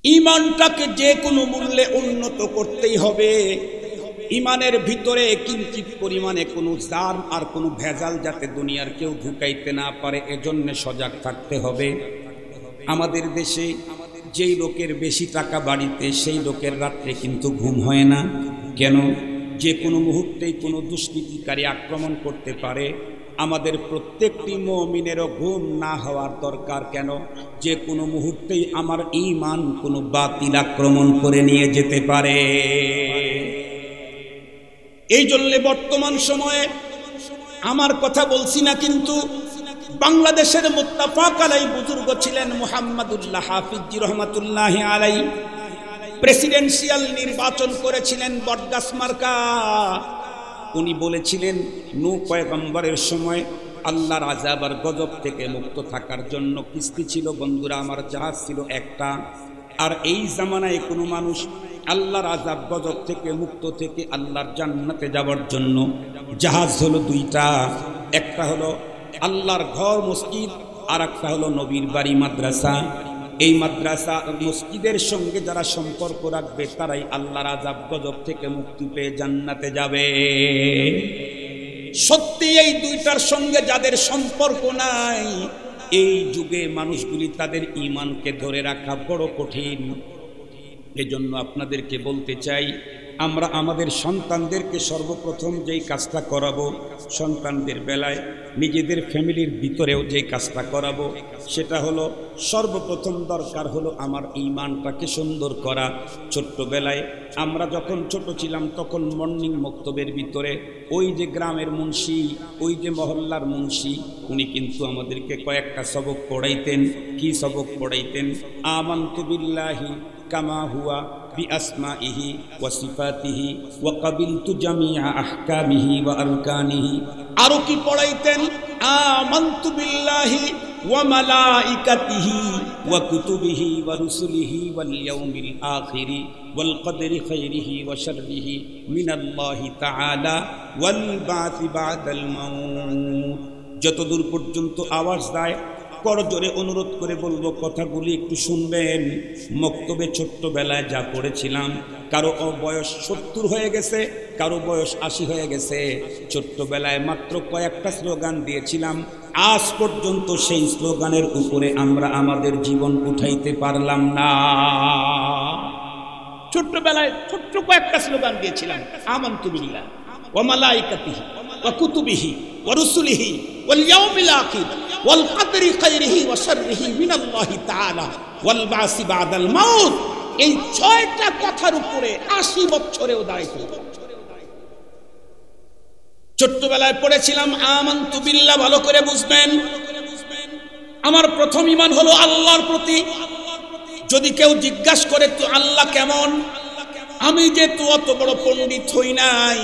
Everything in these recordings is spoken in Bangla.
ঈমানটাকে যে কোনো মূল্যে উন্নত করতেই হবে। ঈমানের ভিতরে কিঞ্চিত পরিমাণে কোনো জার্ম আর কোনো ভেজাল যাতে দুনিয়ার কেউ ঢুকাইতে না পারে, এজন্য সজাগ থাকতে হবে। আমাদের দেশে যেই লোকের বেশি টাকা বাড়িতে, সেই লোকের রাত্রে কিন্তু ঘুম হয় না। কেন? যে কোনো মুহূর্তেই কোনো দুষ্কৃতিকারী আক্রমণ করতে পারে। আমাদের প্রত্যেকটি মুমিনেরও ঘুম না হওয়ার দরকার। কেন? যে কোনো মুহূর্তেই আমার ঈমান কোনো বাতিল আক্রমণ করে নিয়ে যেতে পারে। এই জন্য বর্তমান সময়ে আমার কথা বলছি না, কিন্তু বাংলাদেশের মুত্তাফাক আলাই বুজুর্গ ছিলেন মুহাম্মদুল্লাহ হাফিজি রহমাতুল্লাহি আলাই। প্রেসিডেন্সিয়াল নির্বাচন করেছিলেন বটগাছ মার্কা। উনি বলেছিলেন নূহ পয়গম্বরের সময় আল্লাহর আযাব আর গজব থেকে মুক্ত থাকার জন্য কিস্তি ছিল বন্ধুরা, আমার জাহাজ ছিল একটা। আর এই জামানায় কোনো মানুষ আল্লাহর আযাব গজব থেকে মুক্ত থেকে আল্লাহর জান্নাতে যাওয়ার জন্য জাহাজ হলো দুইটা। একটা হলো আল্লাহর ঘর মসজিদ, আর একটা হলো নবীর বাড়ি মাদ্রাসা। এই মাদ্রাসা মসজিদের সঙ্গে যারা সম্পর্ক রাখবে তারাই আল্লাহর আযাব গজব থেকে মুক্তি পেয়ে জান্নাতে যাবে। সত্যি এই দুইটার সঙ্গে যাদের সম্পর্ক নাই, এই যুগে মানুষগুলি তাদের ঈমানকে ধরে রাখা বড় কঠিন। এজন্য আপনাদেরকে বলতে চাই, আমরা আমাদের সন্তানদেরকে সর্বপ্রথম যেই কাজটা করাবো, সন্তানদের বেলায় নিজেদের ফ্যামিলির ভিতরেও যেই কাজটা করাবো, সেটা হলো সর্বপ্রথম দরকার হলো আমার ঈমানটাকে সুন্দর করা। ছোট্টবেলায় আমরা যখন ছোট ছিলাম তখন মর্নিং মক্তবের ভিতরে ওই যে গ্রামের মুন্সি, ওই যে মহল্লার মুন্সি, উনি কিন্তু আমাদেরকে কয়েকটা সবক পড়াইতেন। কি সবক পড়াইতেন? আমানতু বিল্লাহি কামা হুয়া বিআসমাইহি ওয়া সিফাতিহি ওয়া কাবিলতু জামিআ আহকামিহি ওয়া আরকানিহি। আরো কি পড়াইতেন? আমানতু বিল্লাহি ওয়া মালাইকাতিহি ওয়া কুতুবিহি ওয়া রুসুলিহি ওয়াল ইয়াউমিল আখিরি ওয়াল কদরি খাইরিহি ওয়া শাররিহি মিনাল্লাহি তাআলা ওয়াল বা'থি বা'দাল মাউত। যতদূর পর্যন্ত আওয়াজ দেয় করজোরে অনুরোধ করে বলবো, কথাগুলি একটু শুনবেন। মক্তবে ছোট্টবেলায় যা পড়েছিলাম, কারো বয়স 70 হয়ে গেছে, কারো বয়স 80 হয়ে গেছে। ছোট্টবেলায় মাত্র কয়েকটা স্লোগান দিয়েছিলাম, আজ পর্যন্ত সেই স্লোগানের উপরে আমরা আমাদের জীবন উঠাইতে পারলাম না। ছোট্টবেলায় ছোট্ট কয়েকটা স্লোগান দিয়েছিলাম, আমানতু বিল্লাহ ওয়া মালাইকাতিহি ওয়া কুতুবিহি ওয়া রুসুলিহি ওয়াল ইয়াউমিল আখির ওয়াল কদরি খাইরিহি ওয়া শাররিহি মিনাল্লাহি তাআলা ওয়াল বা'সি বা'দাল মাউত। এই 6টা কথার উপরে 80 বছরেও দাঁড়াইতে। ছোট্টবেলায় পড়েছিলাম আমানতু বিল্লাহ, ভালো করে বুঝবেন। আমার প্রথম ঈমান হলো আল্লাহর প্রতি। যদি কেউ জিজ্ঞাসা করে তো আল্লাহ কেমন, আমি যে তো অত বড় পণ্ডিত হই নাই,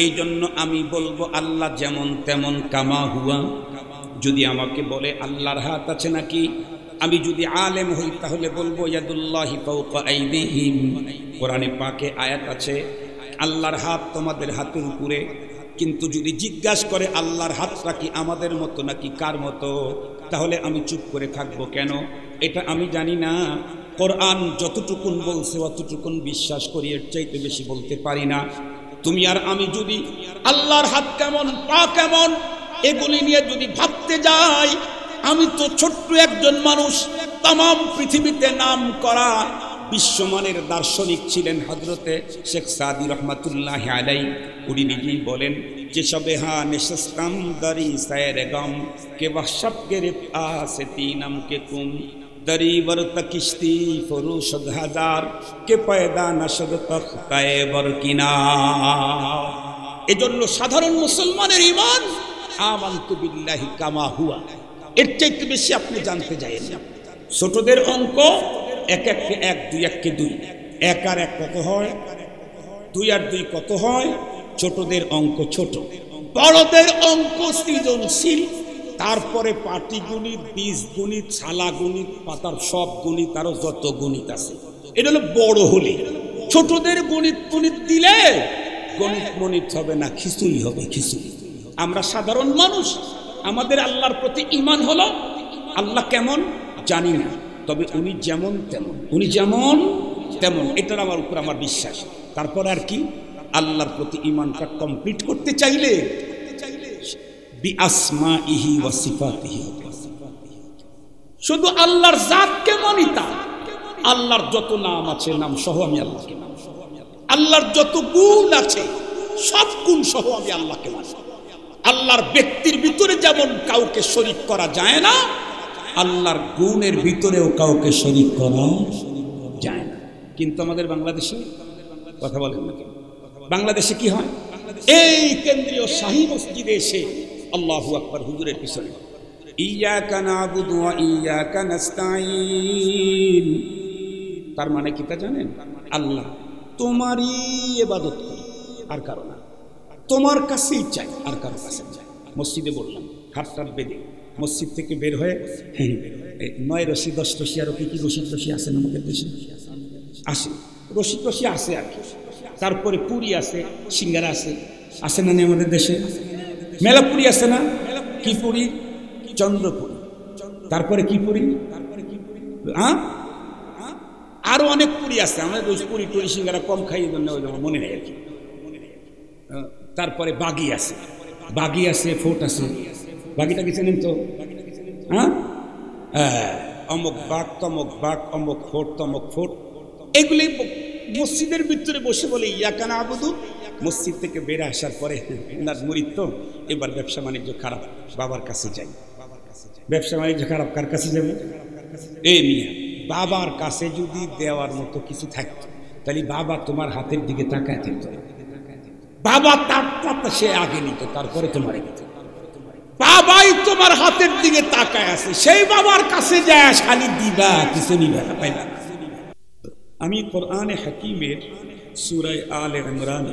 এই জন্য আমি বলবো আল্লাহ যেমন তেমন কামা হুয়া। যদি আমাকে বলে আল্লাহর হাত আছে নাকি, আমি যদি আলেম হই তাহলে বলবো ইয়াদুল্লাহি ফাওকা আইদিহিম। কোরআনে পাকে আয়াত আছে আল্লাহর হাত তোমাদের হাতের উপরে। কিন্তু যদি জিজ্ঞাসা করে আল্লাহর হাতটা কি আমাদের মতো নাকি কার মতো, তাহলে আমি চুপ করে থাকবো কেন? এটা আমি জানি না। কোরআন যতটুকুন বলছে অতটুকুন বিশ্বাস করি, এর চাইতে বেশি বলতে পারি না। তুমি আর আমি যদি আল্লাহর হাত কেমন, পা কেমন, এগুলি নিয়ে যদি ভাবতে যাই, আমি তো ছোট্ট একজন মানুষ। তামাম পৃথিবীতে নাম করা বিশ্বমানের দার্শনিক ছিলেন হযরতে শেখ সাদি রহমাতুল্লাহি আলাইহি। উনি নিজেই বলেন যে সবে হা নিশস্তাম দারি সায়রে গম কে ওয়াহশব কে রিফা সে তিনম কে কুম दरी वर्त किश्ती फरोशद हजार के पैदा नशद तख्ताए बरकिना। এজন্য সাধারণ মুসলমানের ঈমান আমানতু বিল্লাহি কামা হুয়া, এর চাইতে বেশি আপনি জানতে যাবেন না। ছোটদের অঙ্ক 1 1 কে 1 2 1 কে 2, 1 আর 1 কত হয়, 2 আর 2 কত হয়। ছোটদের অঙ্ক ছোট, বড়দের অঙ্ক সৃজনশীল। তারপরে পাটিগণিত, বীজগণিত, ছালাগণিত, পাতার সব গণিত, আরো যত গণিত আছে, এটা হলো বড় হলে। ছোটদের গণিত গণিত দিলে গণিত গণিত হবে না, খিচুড়ি হবে খিচুড়ি। আমরা সাধারণ মানুষ, আমাদের আল্লাহর প্রতি ঈমান হলো আল্লাহ কেমন জানি না, তবে উনি যেমন তেমন, উনি যেমন তেমন, এটার আমার উপর আমার বিশ্বাস। তারপর আর কি, আল্লাহর প্রতি ঈমানটা কমপ্লিট করতে চাইলে বিআসমাইহি ওয়া সিফাতিহি, শুধু আল্লাহর জাতকে মানি। তা আল্লাহর যত নাম আছে নাম সহ আমি আল্লাহকে মানি, আল্লাহর যত গুণ আছে সব গুণ সহ আমি আল্লাহকে মানি। আল্লাহর ব্যক্তির ভিতরে যেমন কাউকে শরীক করা যায় না, আল্লাহর গুণের ভিতরেও কাউকে শরীক করা যায় না। কিন্তু আমাদের বাংলাদেশে কথা বলেন না কেন, বাংলাদেশে কি হয়, এই কেন্দ্রীয় শাহী মসজিদে এসে আল্লাহু আকবার হুজুরের পিছনে ইয়াকা নাবুদু ওয়া ইয়াকা নাস্তাঈন, তার মানে কি তা জানেন? আল্লাহ তোমারই ইবাদত করি আর কারো না, তোমার কাছেই চাই আর কারো কাছে চাই। মসজিদে বললাম হাতটাত বেঁধে মসজিদ থেকে বের হয়ে 9 রশি 10 রশি আরো কি কি রশি টশি আছে না আমাদের দেশে আসে, রশি টশি আছে আর কি। তারপরে পুরি আছে, সিঙ্গারা আছে, আছে না আমাদের দেশে? মেলা পুরি আছে না? কি পুরি? চন্দ্রপুরি। তারপরে কি পুরি? আরো অনেক পুরি আছে, আমাদের পুরি টুরি সিঙ্গারা কম খাই মনে নেই আর কি। তারপরে বাগি আছে, বাগি আছে, ফোট আছে। বাগিটা কি চেনেন তো? হ্যাঁ, অমুক বাঘ তমক বাঘ, অমুক ফোট তমক ফোট, এগুলি মসজিদের ভিতরে বসে বলে ইয়াকা নাবুদু। মসজিদ থেকে বেড়ে আসার পরে ওনার মুরিদ তো এবার ব্যবসা বাণিজ্য খারাপ, বাবার কাছে যাই। ব্যবসা বাণিজ্য খারাপ, কার কাছে যাবে? এই মিয়া, বাবার কাছে যদি দেওয়ার মতো কিছু থাকতো তাহলে বাবা তোমার হাতের দিকে তাকায় থাকতো, বাবা তার সে আগে নিত, তারপরে তোমার নিত। বাবাই তোমার হাতের দিকে তাকায় আছে, সেই বাবার কাছে যায় শালি দিবা, কিছু নিবা না, পাইবা। আমি কোরআনে হাকিমের সূরা আলে ইমরান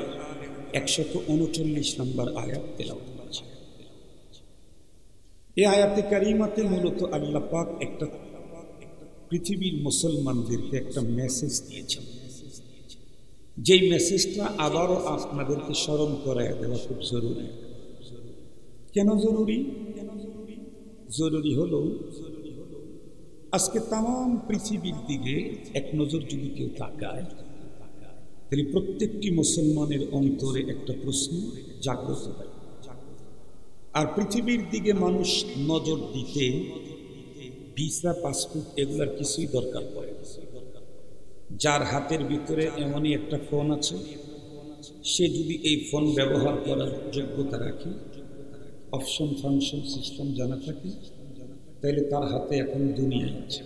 139 নম্বর আয়াত তেলাওয়াত করছি। এই আয়াতে কারিমাতে মূলত আল্লাহ পাক একটা পৃথিবীর মুসলমানদেরকে একটা মেসেজ দিয়েছেন, যেই মেসেজটা আবারও আপনাদেরকে স্মরণ করায় দেওয়া খুব জরুরি। কেন জরুরি? জরুরি হলো আজকে তাম পৃথিবীর দিকে এক নজর যদি কেউ তাকায়, তাহলে প্রত্যেকটি মুসলমানের অন্তরে একটা প্রশ্ন জাগ্রত হয়। আর পৃথিবীর দিকে মানুষ নজর দিতে ভিসা, পাসপোর্ট এগুলার কিছুই দরকার পড়ে। যার হাতের ভিতরে এমনই একটা ফোন আছে, সে যদি এই ফোন ব্যবহার করার যোগ্যতা রাখে, অপশন ফাংশন সিস্টেম জানা থাকে, তাহলে তার হাতে এখন দুনিয়ায় আছে।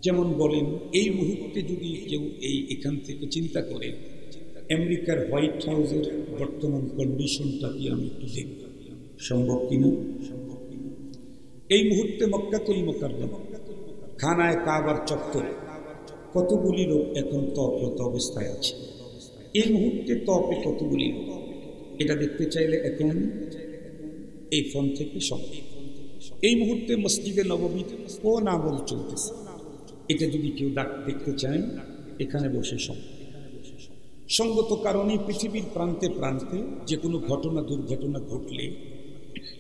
যেমন বলেন, এই মুহূর্তে যদি কেউ এখান থেকে চিন্তা করে আমেরিকার হোয়াইট হাউসের বর্তমান কন্ডিশনটা কি আমি একটু দেখব, সম্ভব কিনা? এই মুহূর্তে মক্কাতুল মুকাররমা খানায় কাবার চত্বরে কতগুলি লোক এখন তপরত অবস্থায় আছে। এই মুহূর্তে তপে কতগুলি লোক, এটা দেখতে চাইলে এখন এই ফোন থেকে সম্ভব। এই মুহূর্তে মসজিদে নববীতে কোন আমল চলতেছে, এটা যদি কেউ দেখতে চায় এখানে বসে সম্ভব। সঙ্গত কারণে পৃথিবীর প্রান্তে প্রান্তে যে কোনো ঘটনা দুর্ঘটনা ঘটলে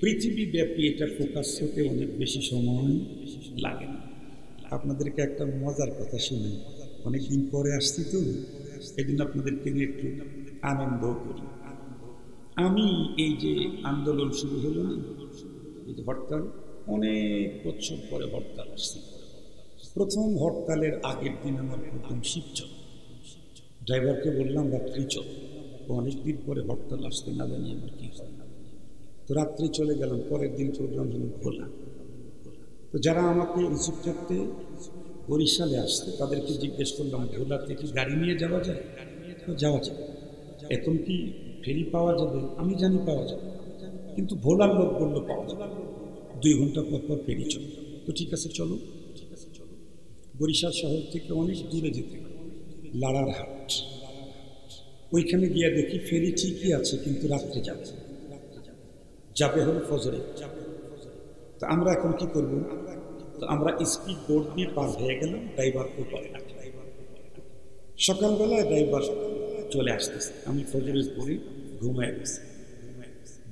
পৃথিবী ব্যাপী এটা ফোকাস হতে অনেক বেশি সময় লাগে না। আপনাদেরকে একটা মজার কথা শুনি, অনেকদিন পরে আসছি তো, এদিন আপনাদেরকে নিয়ে একটু আনন্দ করি। আমি এই যে আন্দোলন শুরু হলো না, এই যে হরতাল, অনেক বছর পরে হরতাল আসছে। প্রথম হরতালের আগের দিন আমার প্রথম শিফট চল, ড্রাইভারকে বললাম রাত্রি চল, অনেকদিন পরে হরতাল আসতে, না জানি আমার কি হয়। তো রাত্রি চলে গেলাম, পরের দিন প্রোগ্রাম হলো ভোলা। তো যারা আমাকে রিসিভ করতে বরিশালে আসছে তাদেরকে জিজ্ঞেস করলাম, ভোলাতে কি গাড়ি নিয়ে যাওয়া যায়? তো যাওয়া যায়। এখন কি ফেরি পাওয়া যাবে? আমি জানি পাওয়া যাবে, কিন্তু ভোলার লোক বললো পাওয়া যাবে, 2 ঘন্টা পর পর ফেরি চলো। তো ঠিক আছে চলো। বরিশাল শহর থেকে অনেক দূরে যেতে হবে, লাড়ারহাট। ওইখানে গিয়ে দেখি ফেরি ঠিকই আছে, কিন্তু রাত্রে যাবে হলো ফজরে। তো আমরা এখন কি করব? তো আমরা স্পিড বোর্ড দিয়ে পার হয়ে গেলাম, ড্রাইভারকে পরে রাখলাম। সকালবেলায় ড্রাইভার চলে আসতেছে, আমি ফজরের পরে ঘুমায় গেছি।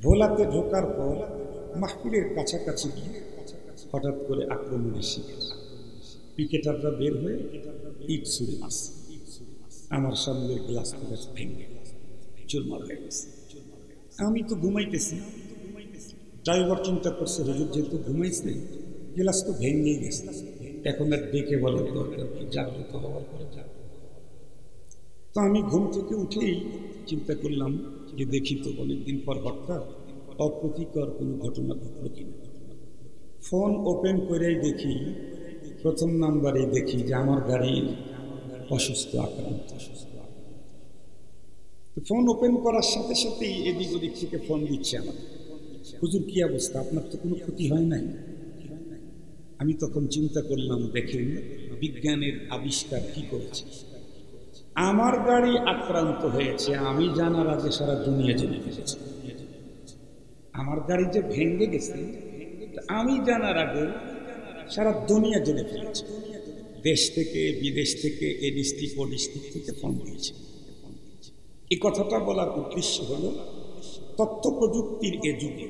ভোলাতে ঢোকার পর মাহফিলের কাছাকাছি গিয়ে হঠাৎ করে আক্রমণের শিকার। পিকেটাররা বের হয়ে ইট ছুড়ে মারছে, আমার সামনের গ্লাস ভেঙে চুরমার হয়ে গেছে। আমি তো ঘুমাইতেছি, ড্রাইভার চিন্তা করছে হুজুর যেহেতু ঘুমাইছে গ্লাস তো ভেঙেই গেছে, এখন আর ডেকে বলার দরকার কি, জাগ্রত হওয়ার পরে যাবে। তো আমি ঘুম থেকে উঠেই চিন্তা করলাম যে দেখি তো অনেকদিন পর হঠাৎ অপ্রীতিকর কোনো ঘটনা ঘটল কিনা। ফোন ওপেন করেই দেখি, প্রথম নাম্বারে দেখি যে আমার গাড়ির অসুস্থ আক্রান্ত। ফোন ওপেন করার সাথে সাথেই এদিক ওদিক থেকে ফোন দিচ্ছে আমার, হুজুর কি অবস্থা, আপনার তো কোনো ক্ষতি হয় নাই। আমি তখন চিন্তা করলাম, দেখেন বিজ্ঞানের আবিষ্কার কি করেছে, আমার গাড়ি আক্রান্ত হয়েছে আমি জানার আগে সারা দুনিয়া জেনে ফেলেছে। আমার গাড়ি যে ভেঙে গেছে আমি জানার আগে সারা দুনিয়া জেনে ফেলেছে। দেশ থেকে বিদেশ থেকে এ ডিস্ট্রিক্ট ও ডিস্ট্রিক্ট থেকে ফোন দিয়েছে। এই কথাটা বলার উদ্দেশ্য হলো তথ্য প্রযুক্তির এ যুগে,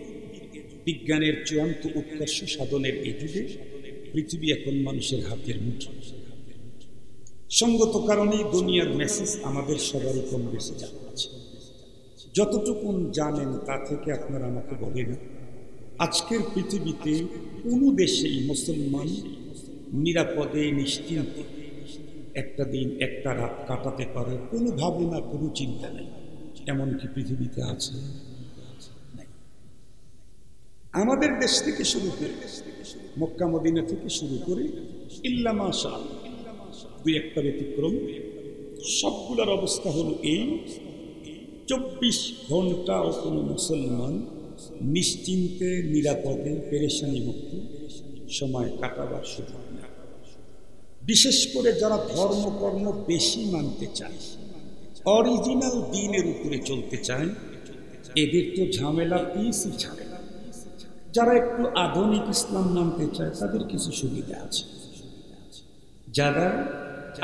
বিজ্ঞানের চূড়ান্ত উৎকর্ষ সাধনের এই যুগে পৃথিবী এখন মানুষের হাতের মুঠোয়। সঙ্গত কারণেই দুনিয়ার মেসেজ আমাদের সবারই কম বেশি জানা আছে। যতটুকু জানেন তা থেকে আপনারা আমাকে বলেন, আজকের পৃথিবীতে কোনো দেশেই মুসলমান নিরাপদে নিশ্চিন্তে একটা দিন একটা রাত কাটাতে পারে কোনো ভাবনা কোনো চিন্তা নেই, এমনকি পৃথিবীতে আছে? আমাদের দেশ থেকে শুরু করে মক্কা মদিনা থেকে শুরু করে ইল্লা মাশাআল্লাহ দুই একটা ব্যতিক্রম, সবগুলোর অবস্থা হলো এই, 24 ঘন্টাও কোনো মুসলমান নিশ্চিন্তে নিরাপদে পেরেশানি মুক্ত সময় কাটাবার সুযোগ নেই। বিশেষ করে যারা ধর্মকর্ম বেশি মানতে চায়, অরিজিনাল দ্বীনের উপরে চলতে চায়, এদের তো ঝামেলা পিসি ঝামেলা। যারা একটু আধুনিক ইসলাম মানতে চায় তাদের কিছু সুবিধা আছে, যারা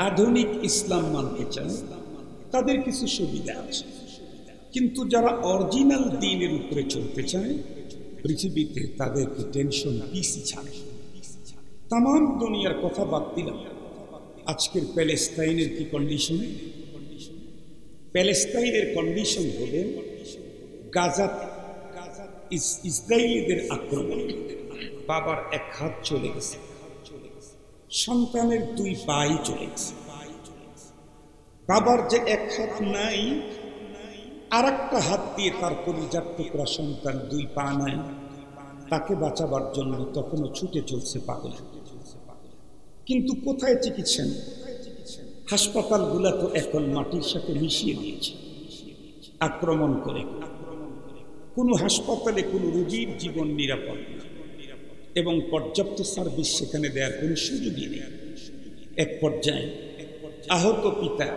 আধুনিক ইসলাম মানতে চায় তাদের কিছু সুবিধা আছে, কিন্তু যারা অরিজিনাল দ্বীনের উপরে চলতে চায় পৃথিবীতে তাদেরকে টেনশন পিসি ছাড়ে। তাম দুনিয়ার কথা বাদ দিলাম, আজকের প্যালেস্তাইনের কি কন্ডিশন? প্যালেস্তাইনের কন্ডিশন হলে গাজাতে ইসরায়েলিদের আক্রমণ, বাবার এক হাত চলে গেছে, সন্তানের 2 পাই চলে গেছে। বাবার যে এক হাত নাই, আর একটা হাত দিয়ে তার কলিজার টুকরা সন্তান 2 পা নাই, তাকে বাঁচাবার জন্য তখনও ছুটে চলছে পাগল। কিন্তু কোথায় চিকিৎসা নেই? হাসপাতালগুলা তো এখন মাটির সাথে মিশিয়ে দিয়েছে আক্রমণ করে। কোনো হাসপাতালে কোনো রোগীর জীবন নিরাপদ না এবং পর্যাপ্ত সার্ভিস সেখানে দেওয়ার কোনো সুযোগই নেই। এক পর্যায়ে আহত পিতা,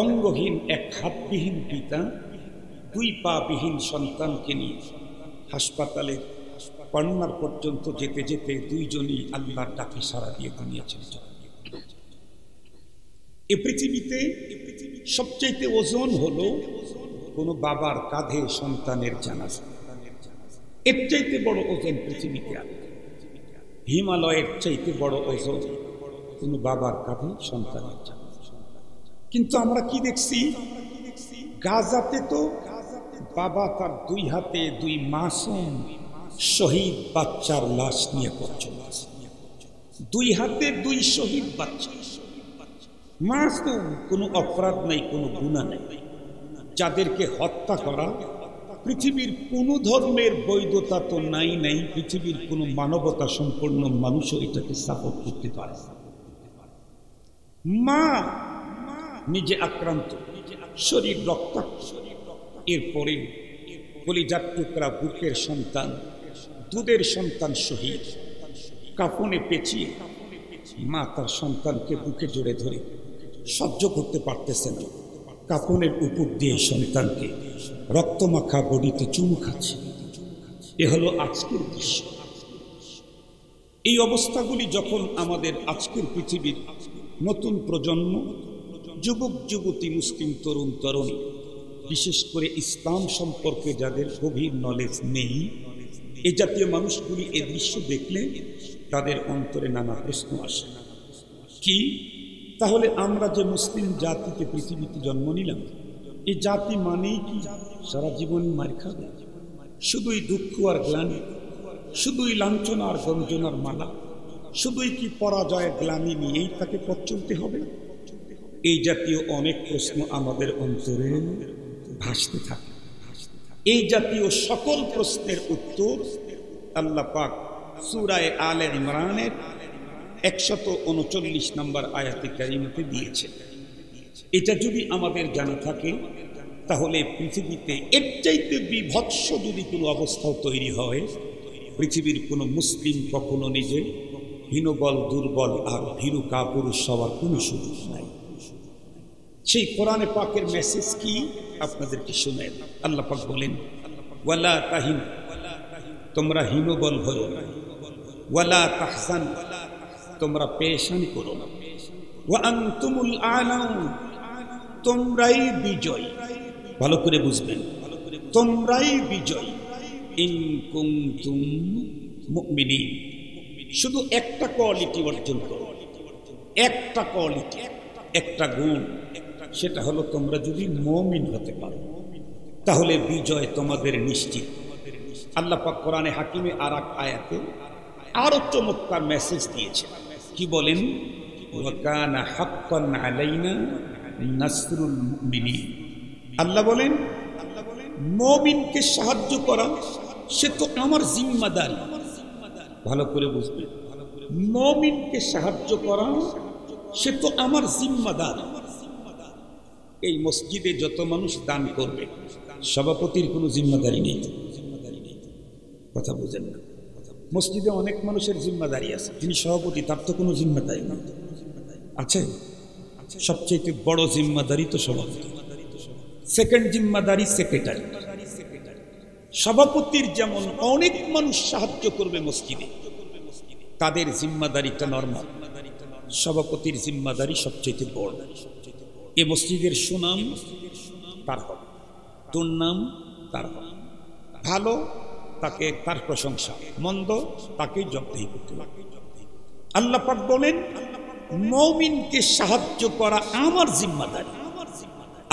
অঙ্গহীন এক হাতবিহীন পিতা 2 পা বিহীন সন্তানকে নিয়ে হাসপাতালের কর্নার পর্যন্ত যেতে যেতে 2 জনই আল্লাহর ডাকে সাড়া দিয়ে দুনিয়া ছেড়ে চলে। এ পৃথিবীতে সবচেয়ে ওজন হলো কোনো বাবার কাঁধে সন্তানের জানাজা। এর চাইতে বড় ওজন পৃথিবীতে আর, হিমালয়ের চাইতে বড় ওজন কোনো বাবার কাঁধে সন্তানের জানাজা। কিন্তু আমরা কি দেখছি, গাজাতে তো বাবা তার 2 হাতে 2 মাসুম শহীদ বাচ্চার লাশ নিয়ে পথ চলছে। 2 হাতে 2 শহীদ বাচ্চা, মাসুম, কোনো অপরাধ নাই, কোনো গুনাহ নাই, যাদেরকে হত্যা করা পৃথিবীর কোনো ধর্মের বৈধতা তো নাই, পৃথিবীর কোনো মানবতা সম্পন্ন মানুষও এটাকে সাপোর্ট করতে পারে। মা নিজে আক্রান্ত, শরীর রক্তাক্ত, এরপরে কলিজার টুকরা বুকের সন্তান, দুধের সন্তান শহীদ, কাফনে পেঁচিয়ে মা তার সন্তানকে বুকে জড়ে ধরে সহ্য করতে পারতেছে না, কাফনের উপর দিয়ে সন্তানকে রক্তমাখা বডিতে চুমু খাচ্ছে। এ হলো আজকের দৃশ্য। এই অবস্থাগুলি যখন আমাদের আজকের পৃথিবীর নতুন প্রজন্ম, যুবক যুবতী, মুসলিম তরুণ তরুণী, বিশেষ করে ইসলাম সম্পর্কে যাদের গভীর নলেজ নেই, এই জাতীয় মানুষগুলি এ দৃশ্য দেখলে তাদের অন্তরে নানা প্রশ্ন আসে। কি? তাহলে আমরা যে মুসলিম জাতিতে পৃথিবীতে জন্ম নিলাম, এই জাতি মানেই কি সারা জীবন মার খাবে? শুধুই দুঃখ আর গ্লানি, শুধুই লাঞ্ছনা আর গঞ্জনার মালা, শুধুই কি পরাজয়ের গ্লানি নিয়েই তাকে পথ চলতে হবে? এই জাতীয় অনেক প্রশ্ন আমাদের অন্তরে ভাসতে থাকে। এই জাতীয় সকল প্রশ্নের উত্তর আল্লাহ পাক সূরা আলে ইমরানের 139 নম্বর আয়াতে কারিমাতে দিয়েছেন। এটা যদি আমাদের জানা থাকে, তাহলে পৃথিবীতে এর চাইতে বিভৎস যদি কোনো অবস্থাও তৈরি হয়, পৃথিবীর কোনো মুসলিম কখনো নিজে হীনবল, দুর্বল আর ভীরু কাপুরুষ হওয়ার কোনো সুযোগ নাই। সেই কোরআনে পাকের মেসেজ কি আপনাদেরকে শুনেন। আল্লাহ পাক বলেন, ওয়ালা তাহিন, তোমরা হীনবল হও না, ওয়ালা তাহজান, তোমরা পেরেশান করো না, ওয়া আনতুমুল আ'লাউন, তোমরাই বিজয়। ভালো করে বুঝবেন, তোমরাই বিজয়। ইন কুনতুম মুমিনিন, শুধু একটা কোয়ালিটি অর্জন করো, একটা কোয়ালিটি, একটা গুণ, সেটা হলো তোমরা যদি মুমিন হতে পারো, তাহলে বিজয় তোমাদের নিশ্চিত। আল্লাহ পাক কোরআনে হাকিমে আরেক আয়াতে আরো চমৎকার মেসেজ দিয়েছে। কি বলেন? ওয়া কানা হাক্কান আলাইনা নাসরুল মুমিনিন। আল্লাহ বলেন, মুমিনকে সাহায্য করা সে তো আমার জিম্মাদারি। ভালো করে বুঝবেন, মুমিনকে সাহায্য করা সে তো আমার জিম্মাদারি। এই মসজিদে যত মানুষ দান করবে, সভাপতির কোনো জিম্মাদারি নেই। কথা বুঝেন না? মসজিদে অনেক মানুষের জিম্মাদারি আছে, তিনি সভাপতি, তার তো কোনো জিম্মাদারি নেই। আছে? সবচেয়ে বড় জিম্মাদারি তো সভাপতি, সেকেন্ড জিম্মাদারি সেক্রেটারি। সভাপতির যেমন অনেক মানুষ সাহায্য করবে মসজিদে, তাদের জিম্মাদারিটা নরমাল, সভাপতির জিম্মাদারি সবচেয়ে বড়। এ মসজিদের সুনাম তার হবে, দুর্নাম তার হবে। ভালো তাকে তার প্রশংসা, মন্দ তাকে জবাবদিহি করতে হবে। আল্লাহ পাক বলেন, মুমিনকে সাহায্য করা আমার জিম্মাদারি।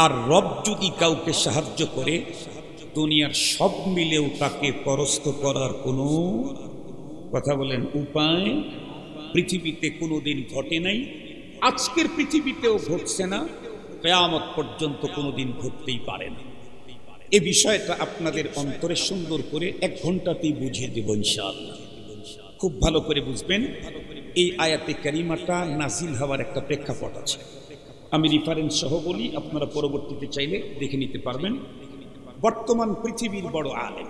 আর রব যদি কাউকে সাহায্য করে, দুনিয়ার সব মিলেও তাকে পরাস্ত করার কোনো, কথা বলেন, উপায় পৃথিবীতে কোনোদিন ঘটে নাই, আজকের পৃথিবীতেও ঘটছে না, কিয়ামত পর্যন্ত কোনোদিন ঘটতেই পারে না। এই বিষয়টা আপনাদের অন্তরে সুন্দর করে 1 ঘন্টাতেই বুঝিয়ে দেব ইনশাআল্লাহ। খুব ভালো করে বুঝবেন। এই আয়াতে কারিমাটা নাজিল হওয়ার একটা প্রেক্ষাপট আছে, আমি রেফারেন্স সহ বলি, আপনারা পরবর্তীতে চাইলে দেখে নিতে পারবেন। বর্তমান পৃথিবীর বড় আলেম,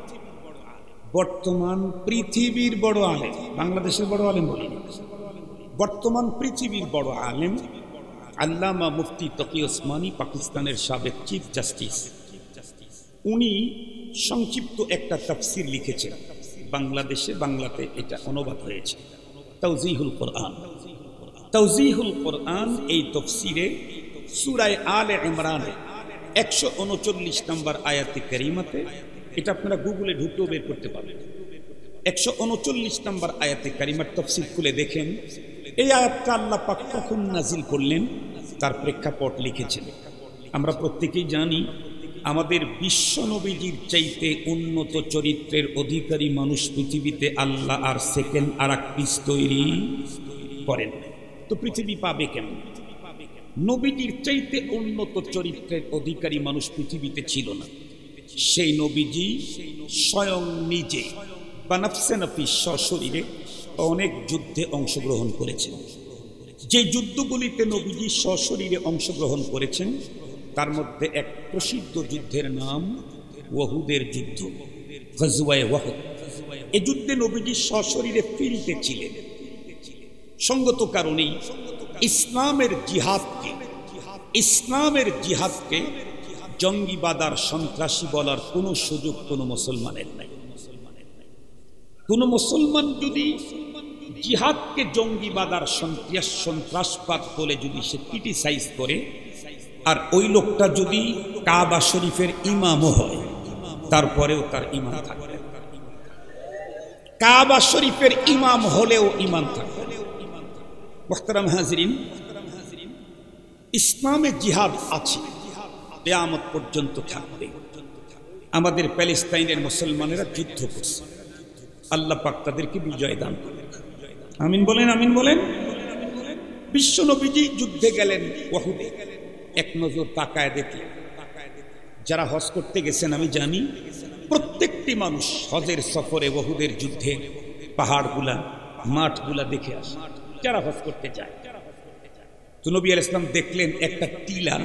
বর্তমান পৃথিবীর বড় আলেম, বাংলাদেশের বড় আলেম বলি, বর্তমান পৃথিবীর বড় আলেম আল্লামা মুফতি তকি ওসমানী, পাকিস্তানের সাবেক চিফ জাস্টিস। উনি সংক্ষিপ্ত একটা তাফসির লিখেছেন, বাংলাদেশে বাংলাতে এটা অনুবাদ হয়েছে, তাওজিহুল কোরআন। তাওজিহুল কোরআন এই তাফসিরে সূরা আলে ইমরানে 139 নম্বর আয়াতে কারিমাতে, এটা আপনারা গুগলে ঢুকেও বের করতে পারবেন। 139 নম্বর আয়াতে কারিমার তাফসির খুলে দেখেন, এই আয়াতটা আল্লাহ পাক কখন নাজিল করলেন তার প্রেক্ষাপট লিখেছেন। আমরা প্রত্যেকেই জানি, আমাদের বিশ্ব নবীজির চাইতে উন্নত চরিত্রের অধিকারী মানুষ পৃথিবীতে আল্লাহ আর সেকেন্ড আর এক পিস তৈরি করেন, তো পৃথিবী পাবে কেন? নবীজির চাইতে উন্নত চরিত্রের অধিকারী মানুষ পৃথিবীতে ছিল না। সেই নবীজি স্বয়ং নিজে বানাফসে নাফিস সশরীরে অনেক যুদ্ধে অংশগ্রহণ করেছেন। যে যুদ্ধগুলিতে নবীজি সশরীরে অংশগ্রহণ করেছেন, তার মধ্যে এক প্রসিদ্ধ যুদ্ধের নাম ওহুদের যুদ্ধ, গজওয়ায়ে ওহুদ। এই যুদ্ধে নবীজি সশরীরে ফিল্ডে ছিলেন। সঙ্গত কারণেই ইসলামের জিহাদকে জঙ্গিবাদ আর সন্ত্রাসী বলার কোনো সুযোগ কোনো মুসলমানের নাই। কোন মুসলমান যদি জিহাদকে জঙ্গিবাদ আর সন্ত্রাসবাদ বলে যদি সে ক্রিটিসাইজ করে, আর ওই লোকটা যদি কাবা শরীফের ইমামও হয়, তারপরেও তার ঈমান থাকবে। কাবা শরীফের ইমাম হলেও ঈমান থাকবে। মুহতারাম হাজিরিন, ইসলামে জিহাদ আছে, কিয়ামত পর্যন্ত থাকবে। আমাদের প্যালেস্তাইনের মুসলমানেরা যুদ্ধ করছে, আল্লাহ পাক তাদেরকে বিজয় দান করেন। আমিন বলেন, আমিন বলেন। বিশ্ব নবীজি যুদ্ধে গেলেন ওহুদে। এক নজর তাকায় দেখে, যারা হজ করতে গেছেন আমি জানি, প্রত্যেকটি মানুষ হজের সফরে ওহুদের যুদ্ধে পাহাড়গুলা মাঠগুলা দেখে আসে, যারা হজ করতে যায়। তো নবী আলাইহিস সালাম দেখলেন একটা টিলা,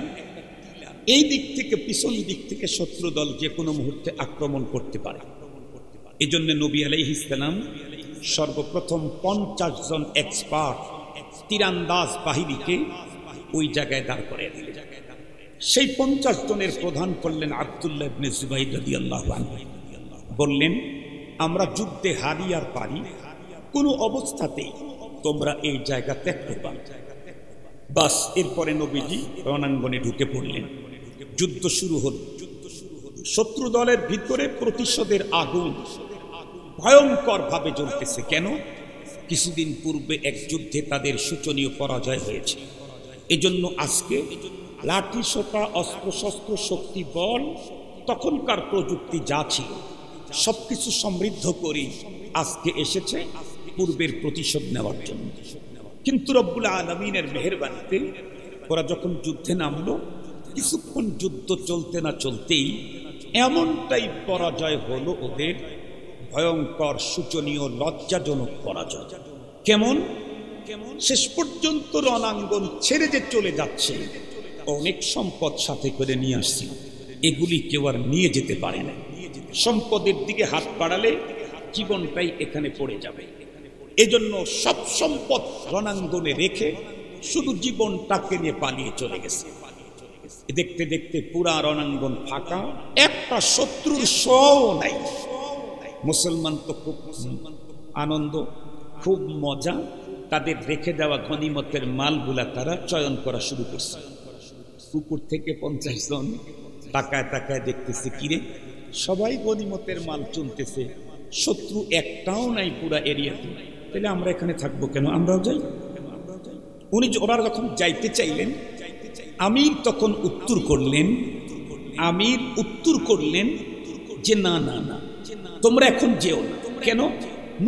এই দিক থেকে পিছন দিক থেকে শত্রু দল যে কোনো মুহূর্তে আক্রমণ করতে পারে। এই জন্য নবী আলাইহিস সালাম সর্বপ্রথম 50 জন এক্সপার্ট তীরান্দাজ বাহিনীকে ওই জায়গায় দাঁড় করে দিলেন। সেই 50 জনের প্রধান করলেন আব্দুল্লাহ ইবনে জুবাইর রাদিয়াল্লাহু আনহু। বললেন, আমরা যুদ্ধে হারি আর পারি, কোনো অবস্থাতেই তোমরা এই জায়গা ত্যাগ করবা। বাস, এরপরে নবীজি রণাঙ্গনে ঢুকে পড়লেন। যুদ্ধ শুরু হল। শত্রু দলের ভিতরে প্রতিশোধের আগুন ভয়ঙ্কর ভাবে জ্বলতেছে। কেন? কিছুদিন পূর্বে এক যুদ্ধে তাদের শোচনীয় পরাজয় হয়েছে। এজন্য আজকে লাঠি সোটা অস্ত্রশস্ত্র শক্তি বল তখনকার প্রযুক্তি যা ছিল সবকিছু সমৃদ্ধ করে আজকে এসেছে পূর্বের প্রতিশোধ নেওয়ার জন্য। কিন্তু রব্বুল আলামিনের মেহেরবানিতে ওরা যখন যুদ্ধে নামলো, কিছুক্ষণ যুদ্ধ চলতে না চলতেই এমনটাই পরাজয় হলো ওদের, ভয়ঙ্কর শোচনীয় লজ্জাজনক পরাজয়। কেমন? শেষ পর্যন্ত রণাঙ্গন ছেড়ে যে চলে যাচ্ছে, অনেক সম্পদ সাথে করে নিয়ে আসছে, এগুলি কেউ আর নিয়ে যেতে পারে না। সম্পদের দিকে হাত বাড়ালে জীবনটাই এখানে পড়ে যাবে। এজন্য সব সম্পদ রণাঙ্গনে রেখে শুধু জীবনটাকে নিয়ে পালিয়ে চলে গেছে। দেখতে দেখতে পুরা রণাঙ্গন ফাঁকা, একটা শত্রুর শও নাই। মুসলমান তো খুব আনন্দ, খুব মজা, তাদের রেখে দেওয়া গনিমতের মালগুলা তারা চয়ন করা শুরু করছে। উপর থেকে 50 জন তাকায় তাকায় দেখতেছে, কিরে সবাই গনিমতের মাল চলতেছে, শত্রু একটাও নাই পুরা এরিয়াতে, তাহলে আমরা এখানে থাকবো কেন, আমরাও যাই। ওরা যখন যাইতে চাইলেন, আমির তখন উত্তর করলেন যে না না না, তোমরা এখন যেও না। কেন?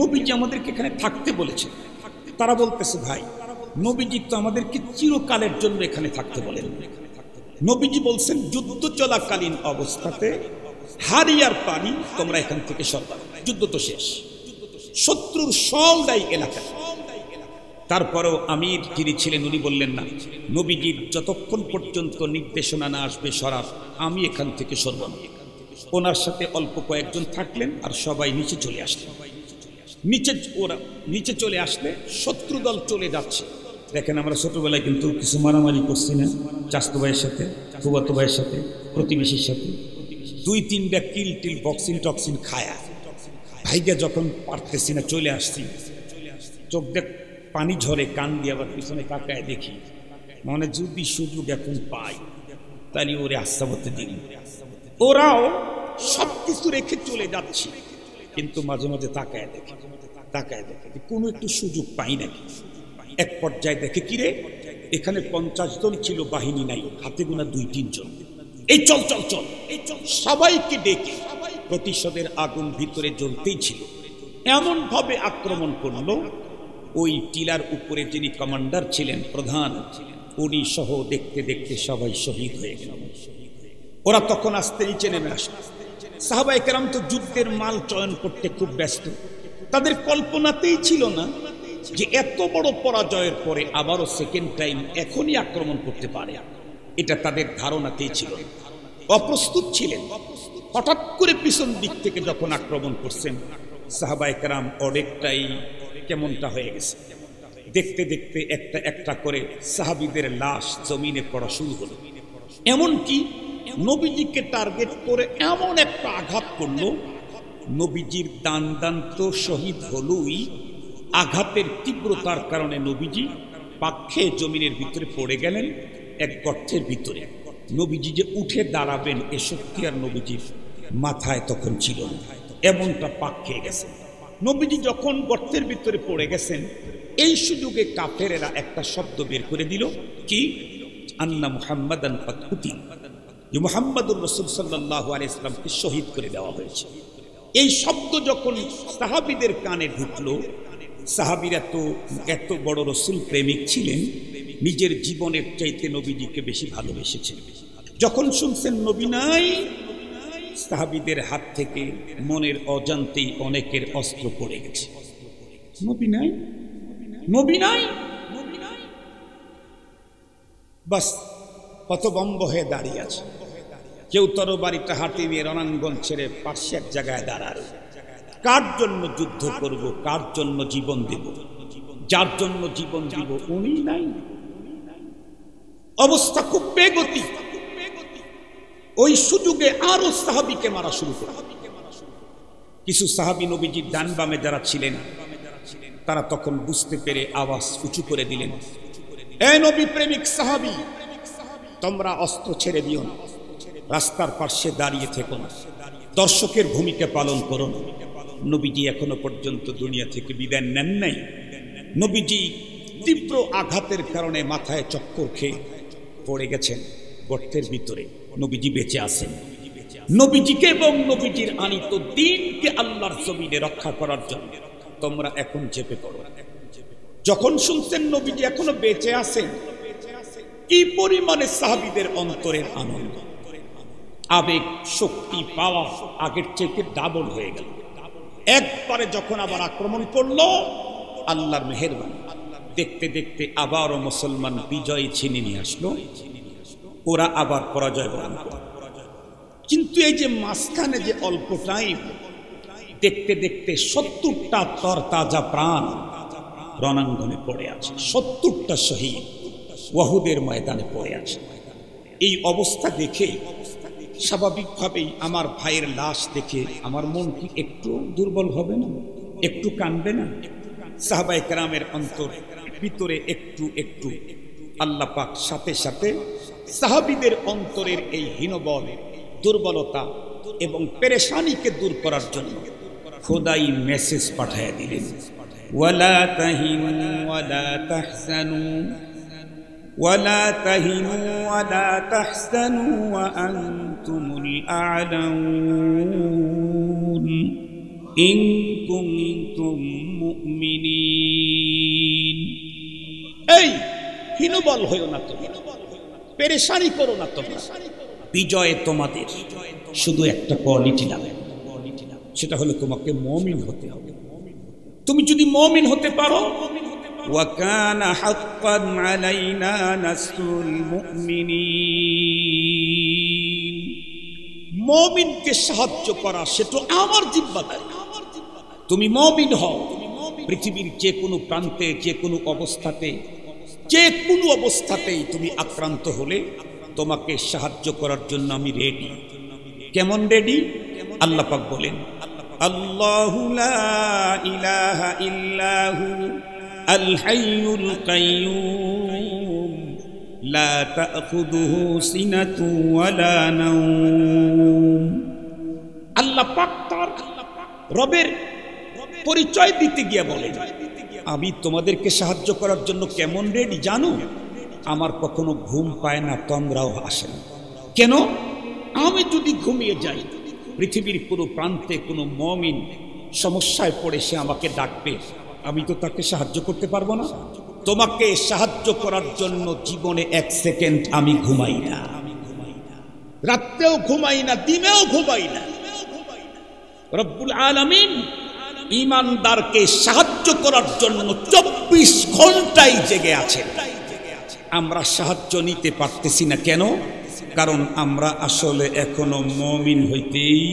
নবীজি আমাদেরকে এখানে থাকতে বলেছে। তারা বলতেছে, ভাই নবীজি তো আমাদেরকে চিরকালের জন্য এখানে থাকতে বলেন। নবীজি বলছেন যুদ্ধ চলাকালীন অবস্থাতে হারি আর পানি তোমরা এখান থেকে সরবা, যুদ্ধ তো শেষ, শত্রুর সওদাই এলাকা। তারপরেও আমির যিনি ছিলেন উনি বললেন না, নবীজির যতক্ষণ পর্যন্ত নির্দেশনা না আসবে সরাব, আমি এখান থেকে সরব না। ওনার সাথে অল্প কয়েকজন থাকলেন আর সবাই নিচে চলে আসলেন। নিচে চলে আসলে শত্রু দল চলে যাচ্ছে। দেখেন, আমরা ছোটবেলায় কিন্তু কিছু মারামারি করছি না, চাচাতো ভাইয়ের সাথে, ফুফাতো ভাইয়ের সাথে, প্রতিবেশীর সাথে, 2-3টা কিল টিল বক্সিং টক্সিং খায়া ভাইগা যখন পারতেছি না চলে আসছি, চোখ দেখ পানি ঝরে, কান দিয়ে আবার পিছনে তাকায় দেখি, মানে যদি সুযোগ এখন পাই তাহলে ওরে আস্তাবতে দিন। ওরাও সবকিছু রেখে চলে যাচ্ছে, কিন্তু মাঝে মাঝে তাকায় দেখে কোনো একটু সুযোগ পাই নাকি। এক পর্যায়ে দেখে, কিরে এখানে 50 জন ছিল, বাহিনী নাই, হাতে গোনা 2-3 জন। এই চল চল চল, সবাইকে ডেকে প্রতিশোধের আগুন ভিতরে জ্বলতেই ছিল, এমন ভাবে আক্রমণ করলো, ওই টিলার উপরে যিনি কমান্ডার ছিলেন, প্রধান, উনি সহ দেখতে দেখতে সবাই শহীদ হয়ে গেল। ওরা তখন আস্তে নিচে নেমে আসলো। সাহাবায়ে কেরাম তো যুদ্ধের মাল চয়ন করতে খুব ব্যস্ত, তাদের কল্পনাতেই ছিল না যে এত বড় পরাজয়ের পরে আবারও সেকেন্ড টাইম এখনই আক্রমণ করতে পারে। এটা তাদের ধারণাতেই ছিল, অপ্রস্তুত ছিলেন। হঠাৎ করে পিছন দিক থেকে যখন আক্রমণ করছেন, সাহাবায়ে কেরাম অনেকটাই কেমনটা হয়ে গেছে। দেখতে দেখতে একটা একটা করে সাহাবীদের লাশ জমিনে পড়া শুরু হলো। এমনকি নবীজিকে টার্গেট করে এমন একটা আঘাত করলো, নবীজির দান তো শহীদ হলই, আঘাতের তীব্রতার কারণে নবীজি পাক্ষে জমিনের ভিতরে পড়ে গেলেন এক গর্তের ভিতরে। নবীজি যে উঠে দাঁড়াবেন এ শক্তি আর নবীজির মাথায় তখন ছিল না, এমনটা পাক খেয়ে গেছে। নবীজি যখন গর্তের ভিতরে পড়ে গেছেন, এই সুযোগে কাফেরেরা একটা শব্দ বের করে দিল, কি? আন্না মুহাম্মাদান কাদ কুতিল, যে মুহাম্মাদুর রাসূল সাল্লাল্লাহু আলাইহি ওয়াসাল্লামকে শহীদ করে দেওয়া হয়েছে। এই শব্দ যখন সাহাবীদের কানে ঢুকলো, সাহাবীরা তো এত বড় রাসূল প্রেমিক ছিলেন, নিজের জীবনের চাইতে নবীজিকে বেশি ভালোবেসেছেন। যখন শুনছেন নবী নাই, সাহাবীদের হাত থেকে মনের অজান্তেই অনেকের অস্ত্র পড়ে গেছে। নবী নাই, নবী নাই, বাস হতভম্ব হয়ে দাঁড়িয়ে আছে। কেউ তরবারিটা হাতে নিয়ে রণাঙ্গন ছেড়ে পাশে এক জায়গায় দাঁড়ালো। কার জন্য যুদ্ধ করব, কার জন্য জীবন দেব? যার জন্য জীবন দিব উনি নাই। অবস্থা খুব বেগতি। ওই সুযোগে আরো সাহাবীকে মারা শুরু করে। কিছু সাহাবী নবীজির ডান বামে যারা ছিলেন, তারা তখন বুঝতে পেরে আওয়াজ উঁচু করে দিলেন, এ নবী প্রেমিক সাহাবী, তোমরা অস্ত্র ছেড়ে দিও না, রাস্তার পাশে দাঁড়িয়ে থেকো না, দর্শকের ভূমিকা পালন করো না। নবীজি এখনো পর্যন্ত দুনিয়া থেকে বিদায় নেন নাই। নবীজি তীব্র আঘাতের কারণে মাথায় চক্কর খেয়ে পড়ে গেছেন গর্তের ভিতরে। নবীজি বেঁচে আছেন। নবীজিকে এবং নবীজির আনিত দ্বীনকে আল্লাহর জমিনে রক্ষা করার জন্য তোমরা এখন চেপে পড়ো। যখন শুনছেন নবীজি এখনো বেঁচে আছেন, কি পরিমাণে সাহাবীদের অন্তরের আনন্দ, আবেগ, শক্তি, পাওয়া আগের চেয়ে ডাবল হয়ে গেল। একবারে যখন আবার আক্রমণ করলো, আল্লাহর মেহেরবানি, দেখতে দেখতে আবারও মুসলমান বিজয় ছিনিয়ে নিয়ে আসলো। ওরা আবার পরাজয় বরণ করল। কিন্তু এই যে মাঝখানে যে অল্প টাইম, দেখতে দেখতে ৭০টা তরতাজা প্রাণ রণাঙ্গনে পড়ে আছে। ৭০টা শহীদ ওয়াহুদের ময়দানে পড়ে আছে। এই অবস্থা দেখে স্বাভাবিকভাবেই আমার ভাইয়ের লাশ দেখে আমার মন কি একটু দুর্বল হবে না? একটু কাঁদবে না? সাহাবায়ে কেরামের অন্তর ভিতরে একটু একটু আল্লাহ পাক সাথে সাথে সাহাবীদের অন্তরের এই হীনবল, দুর্বলতা এবং পেরেশানিকে দূর করার জন্য খোদাই মেসেজ পাঠিয়ে দিলেন, ওয়ালা তাহিনু ওয়ালা তাহজানু ওয়ালা তাহিনু ওয়ালা তাহজানু ওয়া আনতুমুল আ'লাউন ইন কুনতুম মুমিনিন। এই হীনবল হয়ো না তোমরা, পেরেশানি করো না তোমরা, বিজয় তোমাদের। শুধু একটা কোয়ালিটি লাগে, সেটা হলো তোমাকে মুমিন হতে হবে। তুমি যদি মুমিন হতে পারো, ওয়া কানা হাক্কান আলাইনা নাসরুল মুমিনিন, মুমিনকে সাহায্য করা সেটা আমার জিম্মাদারি। তুমি মুমিন হও, পৃথিবীর যে কোনো প্রান্তে, যে কোনো অবস্থাতে, যে কোনো অবস্থাতেই তুমি আক্রান্ত হলে তোমাকে সাহায্য করার জন্য আমি রেডি। কেমন রেডি? আল্লাহ পাক বলেন, আল্লাহু লা ইলাহা ইল্লাহু আল হাইয়ুল কাইয়্যুম লা তাখুযুহু সিনাতু ওয়ালা নাওম। আল্লাহ পাক তার রবের পরিচয় দিতে গিয়ে বলেন, আমি তোমাদেরকে সাহায্য করার জন্য কেমন রেডি জানো? আমার কখনো ঘুম পায় না, তন্দ্রাও আসে না। কেন? আমি যদি ঘুমিয়ে যাই, পৃথিবীর কোনো প্রান্তে কোনো মুমিন সমস্যায় পড়ে সে আমাকে ডাকবে, আমি তো তাকে সাহায্য করতে পারবো না। তোমাকে সাহায্য করার জন্য জীবনে এক সেকেন্ড আমি ঘুমাই না, রাত্রেও ঘুমাই না, দিনেও ঘুমাই না। রব্বুল আলামিন ঈমানদারকে সাহায্য করার জন্য 24 ঘন্টাই জেগে আছেন। আমরা সাহায্য নিতে পারতেছি না কেন? কারণ আমরা আসলে এখনো মুমিন হইতেই।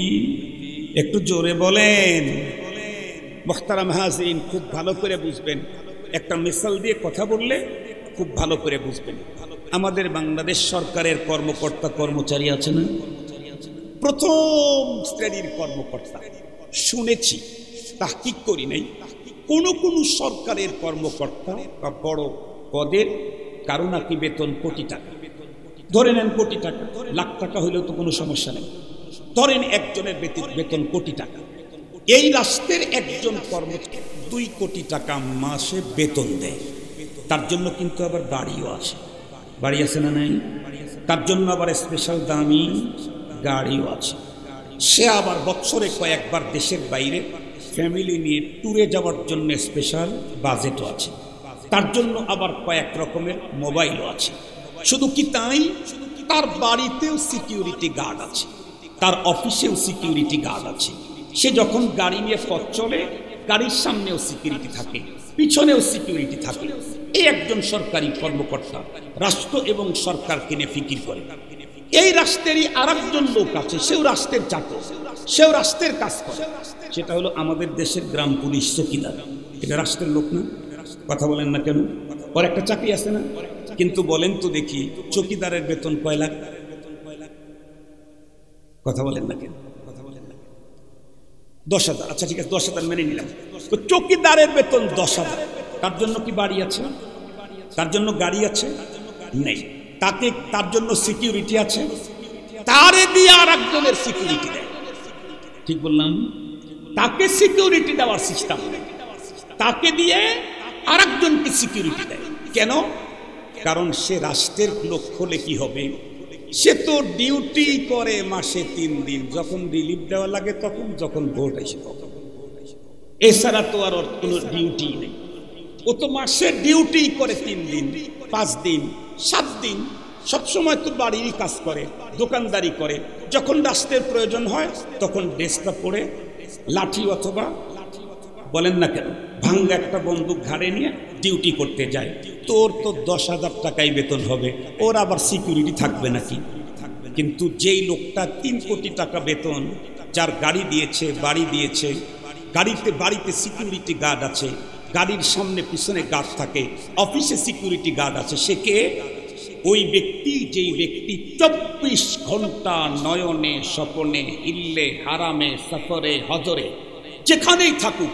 একটু জোরে বলেন। মুহতারাম হাজিরিন, খুব ভালো করে বুঝবেন। একটা মিসাল দিয়ে কথা বললে খুব ভালো করে বুঝবেন। আমাদের বাংলাদেশ সরকারের কর্মকর্তা কর্মচারী আছে না, প্রথম শ্রেণীর কর্মকর্তা, শুনেছি, তাহকিক করি নাই, কোন কোন সরকারের কর্মকর্তা বা বড় পদের কারো নাকি বেতন কোটি টাকা। ধরে নেন কোটি টাকা, লাখ টাকা হইলেও তো কোনো সমস্যা নেই। ধরেন একজনের বেতন কোটি টাকা। এই রাষ্ট্রের একজন কর্মচারী 2 কোটি টাকা মাসে বেতন দেয়। তার জন্য কিন্তু আবার বাড়িও আছে, বাড়ি আছে না নাই? তার জন্য আবার স্পেশাল দামি গাড়িও আছে। সে আবার বছরে কয়েকবার দেশের বাইরে ফ্যামিলি নিয়ে ট্যুরে যাওয়ার জন্য স্পেশাল বাজেটও আছে। তার জন্য আবার কয়েক রকমের মোবাইলও আছে। শুধু কি তাই, তার বাড়িতেও সিকিউরিটি গার্ড আছে, তার অফিসেও সিকিউরিটি গার্ড আছে। সে যখন গাড়ি নিয়ে পথ চলে, গাড়ির সামনেও সিকিউরিটি থাকে, পিছনেও সিকিউরিটি থাকে। এই একজন সরকারি কর্মকর্তা রাষ্ট্র এবং সরকারকে নিয়ে ফিকির করে। এই রাষ্ট্রেরই আরেকজন লোক আছে, সেও রাষ্ট্রের চাকর, সেও রাষ্ট্রের কাজ করে। সেটা হলো আমাদের দেশের গ্রাম পুলিশ চৌকিদার। এটা রাষ্ট্রের লোক না? কথা বলেন না কেন? ওর একটা চাকরি আছে না? কিন্তু বলেন তো দেখি, চৌকিদারের বেতন কয় লাখ? কথা বলেন না কেন? 10,000। আচ্ছা ঠিক আছে, 10,000 মেনে নিলাম। তো চৌকিদারের বেতন 10,000। তার জন্য কি বাড়ি আছে? তার জন্য গাড়ি আছে? নেই। তার জন্য সিকিউরিটি আছে? তারে দিয়ে আর একজনের সিকিউরিটি দেয়। ঠিক বললাম? তাকে সিকিউরিটি দেওয়ার সিস্টেম, তাকে দিয়ে আর একজনকে সিকিউরিটি দেয়। কেন? কারণ সে রাষ্ট্রের লোক হলে কি হবে, সে তো ডিউটি করে মাসে 3 দিন, যখন রিলিফ দেওয়া লাগে তখন, যখন ভোট আসে তখন। এছাড়া তো আর কোনো ডিউটি নেই। ও তো মাসে ডিউটি করে 3 দিন, 5 দিন, 7 দিন, সবসময় তো বাড়িরই কাজ করে, দোকানদারি করে। যখন রাষ্ট্রের প্রয়োজন হয় তখন ড্রেসটা পরে লাঠি অথবা বলেন না কেন ভাঙ্গা একটা বন্দুক ঘাড়ে নিয়ে ডিউটি করতে যায়। তোর তো 10,000 টাকাই বেতন হবে, ওর আবার সিকিউরিটি থাকবে নাকি? কিন্তু যেই লোকটা 3 কোটি টাকা বেতন, যার গাড়ি দিয়েছে, বাড়ি দিয়েছে, বাড়িতে সিকিউরিটি গার্ড আছে, গাড়ির সামনে পিছনে গার্ড থাকে, অফিসে সিকিউরিটি গার্ড আছে, সে কে? ওই ব্যক্তি, যেই ব্যক্তি 24 ঘন্টা নয়নে স্বপনে, হিল্লে হারামে, সফরে হজরে, যেখানেই থাকুক,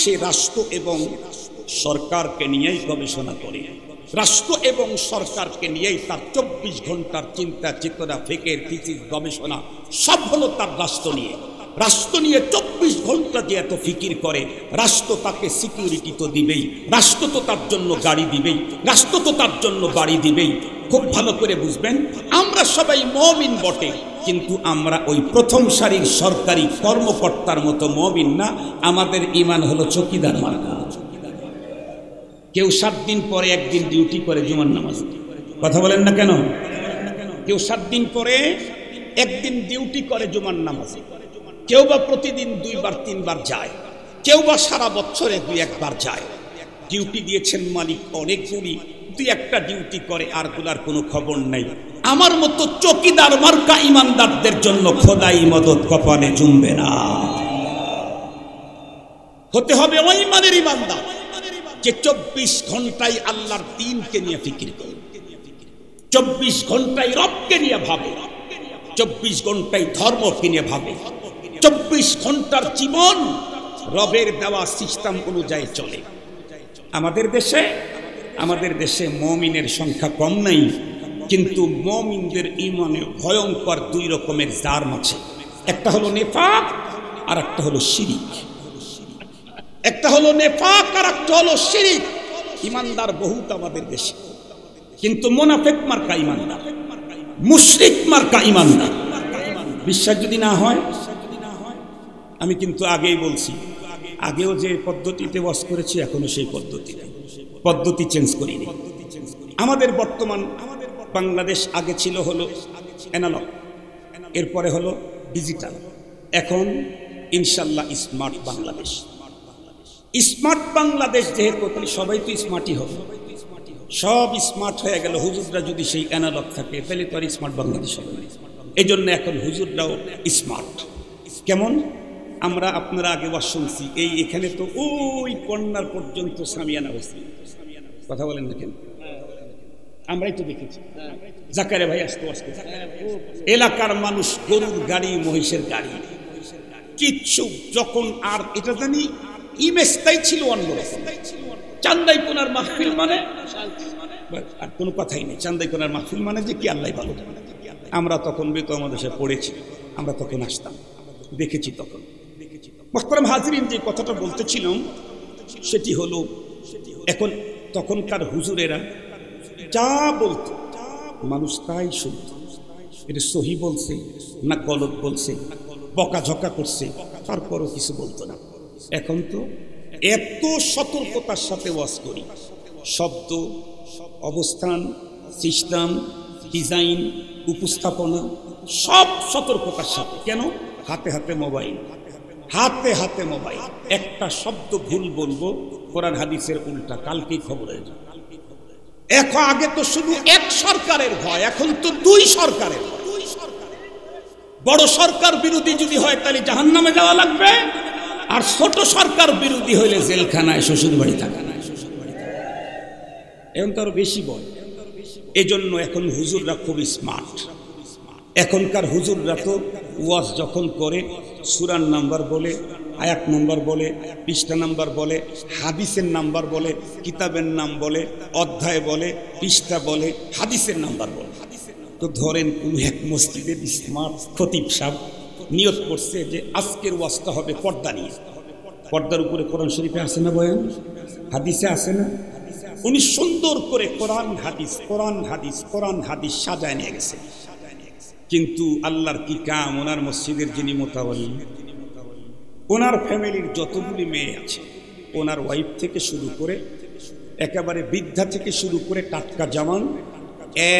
সে রাষ্ট্র এবং সরকারকে নিয়েই গবেষণা করে। রাষ্ট্র এবং সরকারকে নিয়েই তার 24 ঘন্টার চিন্তা চেতনা, ফিকির, থিসিস, গবেষণা সব হলো তার রাষ্ট্র নিয়ে। রাষ্ট্র নিয়ে 24 ঘন্টা যে এত ফিকির করে, রাষ্ট্র তাকে সিকিউরিটি তো দিবেই, রাষ্ট্র তো তার জন্য গাড়ি দিবেই, রাষ্ট্র তো তার জন্য বাড়ি দিবেই। খুব ভালো করে বুঝবেন, আমরা সবাই মুমিন বটে, কিন্তু আমরা ওই প্রথম সারির সরকারি কর্মকর্তার মতো মুমিন না। আমাদের ঈমান হলো চৌকিদার মার্কা। কেউ 7 দিন পরে 1 দিন ডিউটি করে জুমার নামাজ। কথা বলেন না কেন? কেউ 7 দিন পরে 1 দিন ডিউটি করে জুমার নামাজে, কেউ বা প্রতিদিন 2 বার 3 বার যায়, কেউ বা সারা বছরে 2-1 বার যায়। ডিউটি দিয়েছেন মালিক অনেকগুলি, 2-1টা ডিউটি করে, আর গুলার কোনো খবর নাই। আমার মতো চৌকিদার মার্কা ইমানদারদের জন্য খোদাই মদত কপালে জমবে না। হতে হবে ওই মানের ইমানদার যে 24 ঘন্টায় আল্লাহর দ্বীনকে নিয়ে ফিকির করে, 24 ঘন্টায় রবকে নিয়ে ভাবে, 24 ঘন্টায় ধর্মকে নিয়ে ভাবে, 24 ঘন্টার জীবন রবের দেওয়া সিস্টেম অনুযায়ী চলে। আমাদের দেশে মুমিনের সংখ্যা কম নাই, কিন্তু মুমিনদের ঈমানে ভয়ঙ্কর 2 রকমের জার্ম আছে। একটা হলো নেফাক আর একটা হলো শিরিক। একটা হলো নেফাক আর একটা হলো শিরিক। ঈমানদার বহুত আমাদের দেশে, কিন্তু মুনাফিক মার্কা ঈমানদার, মুশরিক মার্কা ঈমানদার। বিশ্বাস যদি না হয়, আমি কিন্তু আগেই বলছি, আগেও যে পদ্ধতিতে ওয়াজ করেছি এখনো সেই পদ্ধতি চেঞ্জ করিনি। আমাদের বর্তমান বাংলাদেশ আগে ছিল হলো অ্যানালগ, এরপরে হলো ডিজিটাল, এখন ইনশাল্লাহ স্মার্ট বাংলাদেশ। স্মার্ট বাংলাদেশ যেহেতু, সবাই তো স্মার্টই হবে, সব স্মার্ট হয়ে গেল। হুজুররা যদি সেই অ্যানালগ থাকে তাহলে তো আর স্মার্ট বাংলাদেশ হবে না। এই জন্য এখন হুজুররাও স্মার্ট। কেমন? আপনারা আগে ওয়াজ শুনছি, এখানে তো ওই কর্নার পর্যন্ত সামিয়ানা হচ্ছে। কথা বলেন না কেন? আমরাই তো দেখেছি। জাকারিয়া ভাই আসতে এলাকার মানুষ গরুর গাড়ি, মহিষের গাড়ি, কিচ্ছু যখন আর এটা জানি ইমেজটাই ছিল অন্যরকম। চান্দাইকোনার মাহফিল মানে আর কোনো কথাই নেই। চান্দাইকোনার মাহফিল মানে যে কি আল্লাহ ভালো। আমরা তখন বেতো আমাদের সাথে পড়েছি, আমরা তখন আসতাম, দেখেছি তখন। মোহতারাম হাজিরিন, যে কথাটা বলতেছিলাম, সেটি হলো এখন তখনকার হুজুরেরা যা বলতো মানুষ তাই শুনত। এটা সহি বলছে না গলত বলছে, বকাঝকা করছে, তারপরও কিছু বলতো না। এখন তো এত সতর্কতার সাথে ওয়াজ করি, শব্দ, অবস্থান, সিস্টেম, ডিজাইন, উপস্থাপনা সব সতর্কতার সাথে। কেন? হাতে হাতে মোবাইল, হাতে হাতে মোবাইল। একটা শব্দ ভুল বলবো কোরআন হাদিসের উল্টা, কালকেই খবর হয়ে যাবে। এখন আগে তো শুধু এক সরকারের ভয়, এখন তো দুই সরকারের। বড় সরকার বিরোধী যদি হয় তাহলে জাহান্নামে যাওয়া লাগবে, আর ছোট সরকার বিরোধী হইলে জেলখানায়, শ্বশুর বাড়ি থাকা। এখন তো আরো বেশি ভয়। এজন্য এখন হুজুররা খুব স্মার্ট। এখনকার হুজুররা তো ওয়াজ যখন করে সূরার নাম্বার বলে, আয়াত নাম্বার বলে, পৃষ্ঠা নাম্বার বলে, হাদিসের নাম্বার বলে, কিতাবের নাম বলে, অধ্যায় বলে, পৃষ্ঠা বলে, হাদিসের নাম্বার বলে। তো ধরেন কোন এক মসজিদের স্মার্ট খতিব সাহেব নিয়ত করছে যে আজকের ওয়াজটা হবে পর্দা নিয়ে। পর্দার উপরে কোরআন শরীফে আছে না বয়ান, হাদিসে আছে না? উনি সুন্দর করে কোরআন হাদিস, কোরআন হাদিস, কোরআন হাদিস সাজায় নিয়ে গেছে। কিন্তু আল্লাহর কি কাম, ওনার মসজিদের যিনি মোতাওয়াল্লি, ওনার ফ্যামিলির যতগুলি মেয়ে আছে, ওনার ওয়াইফ থেকে শুরু করে একেবারে বৃদ্ধা থেকে শুরু করে টাটকা জামান,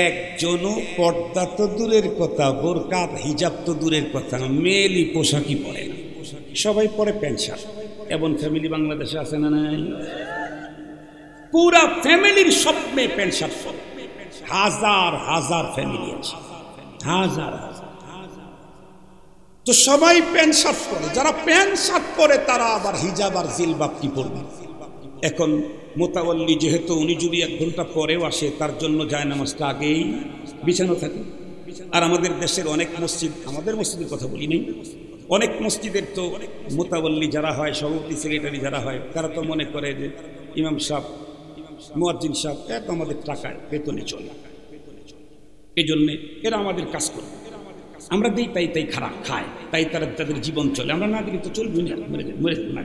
একজনও পর্দা তো দূরের কথা, বোরকা হিজাব তো দূরের কথা, মেয়েলি পোশাকই পরে না, সবাই পরে প্যান্ট শার্ট। এমন ফ্যামিলি বাংলাদেশে আছে না নাই? পুরা ফ্যামিলির সব মেয়ে প্যান্ট শার্ট পরে, হাজার হাজার ফ্যামিলি আছে, হাজার হাজার। তো সবাই প্যান্ট শার্ট পরে, যারা প্যান্ট শার্ট পরে তারা আবার হিজাব আর জিলবাব কি পরবে। এখন মোতাওয়াল্লি যেহেতু উনি যদি 1 ঘন্টা পরেও আসে, তার জন্য জায়নামাজটা আগেই বিছানো থাকে। আর আমাদের দেশের অনেক মসজিদ, আমাদের মসজিদের কথা বলি নেই, অনেক মসজিদের তো মোতাওয়াল্লি যারা হয়, সভাপতি সেক্রেটারি যারা হয়, তারা তো মনে করে যে ইমাম সাহেব, মুয়াজ্জিন সাহেব এত আমাদের টাকায় বেতনে চলে, এই জন্যে এরা আমাদের কাজ করে, আমরা দিই তাই তাই খারাপ খায়, তাই তারা তাদের জীবন চলে, আমরা না দিলে তো চলবে না, মরে না।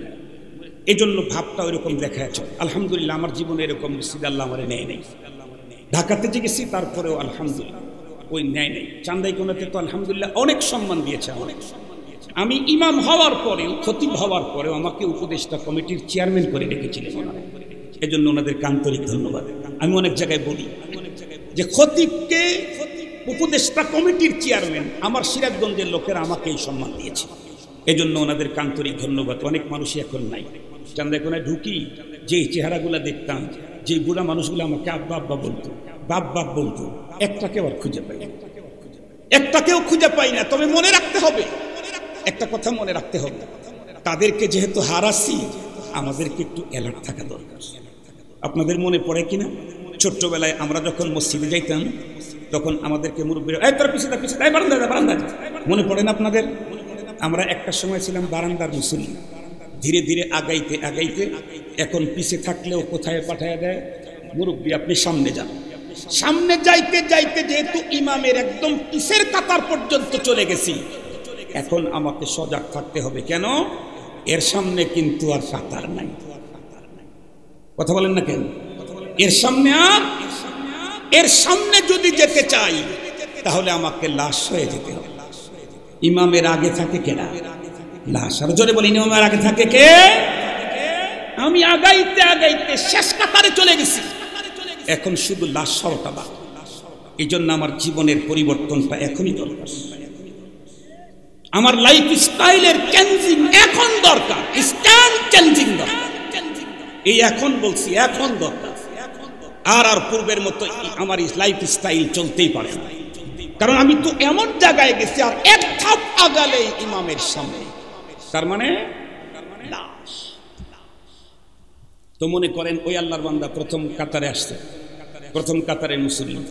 এই জন্য ভাবটা ওইরকম দেখা চলে। আলহামদুলিল্লাহ আমার জীবনে এরকম মসজিদ আল্লাহ আমার নেয় নেই। ঢাকাতে যে গেছি তারপরেও আলহামদুলিল্লাহ ওই নেয় নেই। চান্দাইকোনাতে তো আলহামদুলিল্লাহ অনেক সম্মান দিয়েছে অনেক। আমি ইমাম হওয়ার পরেও, খতিব হওয়ার পরেও আমাকে উপদেষ্টা কমিটির চেয়ারম্যান করে রেখেছিলেন ওনারা। এজন্য ওনাদেরকে আন্তরিক ধন্যবাদ। আমি অনেক জায়গায় বলি যে খতিবকে উপদেষ্টা কমিটির চেয়ারম্যান, আমার সিরাজগঞ্জের লোকেরা আমাকে এই সম্মান দিয়েছে, এজন্য ওনাদেরকে আন্তরিক ধন্যবাদ। অনেক মানুষই এখন নাই। চান্দাইকোনায় ঢুকি যে চেহারাগুলো দেখতাম, যে বুড়া মানুষগুলো আমাকে আব্বা আব্বা বলতো, বাপ বাপ বলতো, একটাকেও আর খুঁজে পাই না, একটাকেও খুঁজে পাই না। তবে মনে রাখতে হবে, একটা কথা মনে রাখতে হবে, তাদেরকে যেহেতু হারাচ্ছি, আমাদেরকে একটু অ্যালার্ট থাকা দরকার। আপনাদের মনে পড়ে কিনা, ছোট্টবেলায় আমরা যখন মসজিদে যাইতাম তখন আমাদেরকে মুরব্বীরা, এই তোর পিছিয়ে পিছিয়ে, এই বারান্দা বারান্দা, মনে পড়ে না আপনাদের? আমরা একটা সময় ছিলাম বারান্দার মুসল্লি, ধীরে ধীরে আগাইতে আগাইতে এখন পিছে থাকলেও কোথায় পাঠায় দেয়, মুরব্বী আপনি সামনে যান। সামনে যাইতে যাইতে যেহেতু ইমামের একদম পিছের কাতার পর্যন্ত চলে গেছি, এখন আমাকে সজাগ থাকতে হবে। কেন? এর সামনে কিন্তু আর কাতার নাই। কথা বলেন না কেন? এর সামনে আর, এর সামনে যদি যেতে চাই তাহলে আমাকে লাশ হয়ে যেতে হবে। ইমামের আগে থাকে কেনা? লাশ। আর জোরে বলি, ইমামের আগে থাকে কে? আমি আগাইতে আগাইতে শেষ কাতারে চলে গেছি, এখন শুধু লাশ হওয়াটা বাকি। এই জন্য আমার জীবনের পরিবর্তনটা এখনই দরকার, আমার লাইফ স্টাইলের চেঞ্জিং এখন দরকার, স্ট্যান্ড চেঞ্জিং দরকার। এই এখন বলছি, এখন দরকার। আর পূর্বের মতো আমার লাইফ স্টাইল চলতেই পারে না, কারণ আমি তো এমন জায়গায় গেছি আর এক ধাপ আগালেই ইমামের সামনে, তার মানে লাশ। তো মনে করেন ওই আল্লাহর বান্দা প্রথম কাতারে আসছে, প্রথম কাতারে মুসল্লি,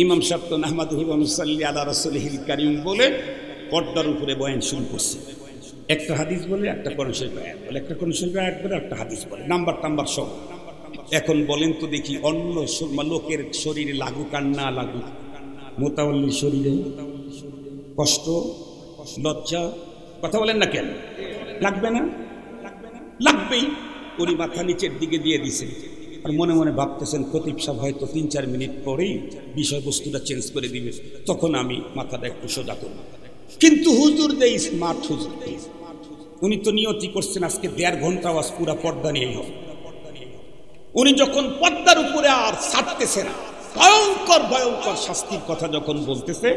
ইমাম সাহেব তো নাহমাদুহু ওয়া নুসাল্লি আলা রাসূলিহিল কারীম বলে পর্দার উপরে বয়ান শুরু করছে। একটা হাদিস বলে, একটা কোরআন শরীফ আয়াত বলে, একটা কোরআন শরীফ আয়াত বলে, একটা হাদিস বলে, নাম্বার টাম্বার সব। এখন বলেন তো দেখি, অন্য লোকের শরীরে লাগুক আর না লাগুক, মোতাওয়াল্লির শরীরে কষ্ট, লজ্জা, কথা বলেন না কেন? লাগবে না? লাগবেই। উনি মাথা নিচের দিকে দিয়ে দিছে, আর মনে মনে ভাবতেছেন খতিব সাহেব হয়তো 3-4 মিনিট পরেই বিষয়বস্তুটা চেঞ্জ করে দিবে, তখন আমি মাথাটা একটু সোজা করব। কিন্তু হুজুর যে স্মার্ট হুজুর, উনি তো নিয়তি করছেন আজকে 1.5 ঘন্টা আওয়াজ পুরা পর্দা নিয়েই হবে। উনি যখন পর্দার উপরে আর ছাড়তেছে না, ভয়ঙ্কর ভয়ঙ্কর শাস্তির কথা যখন বলতেছে,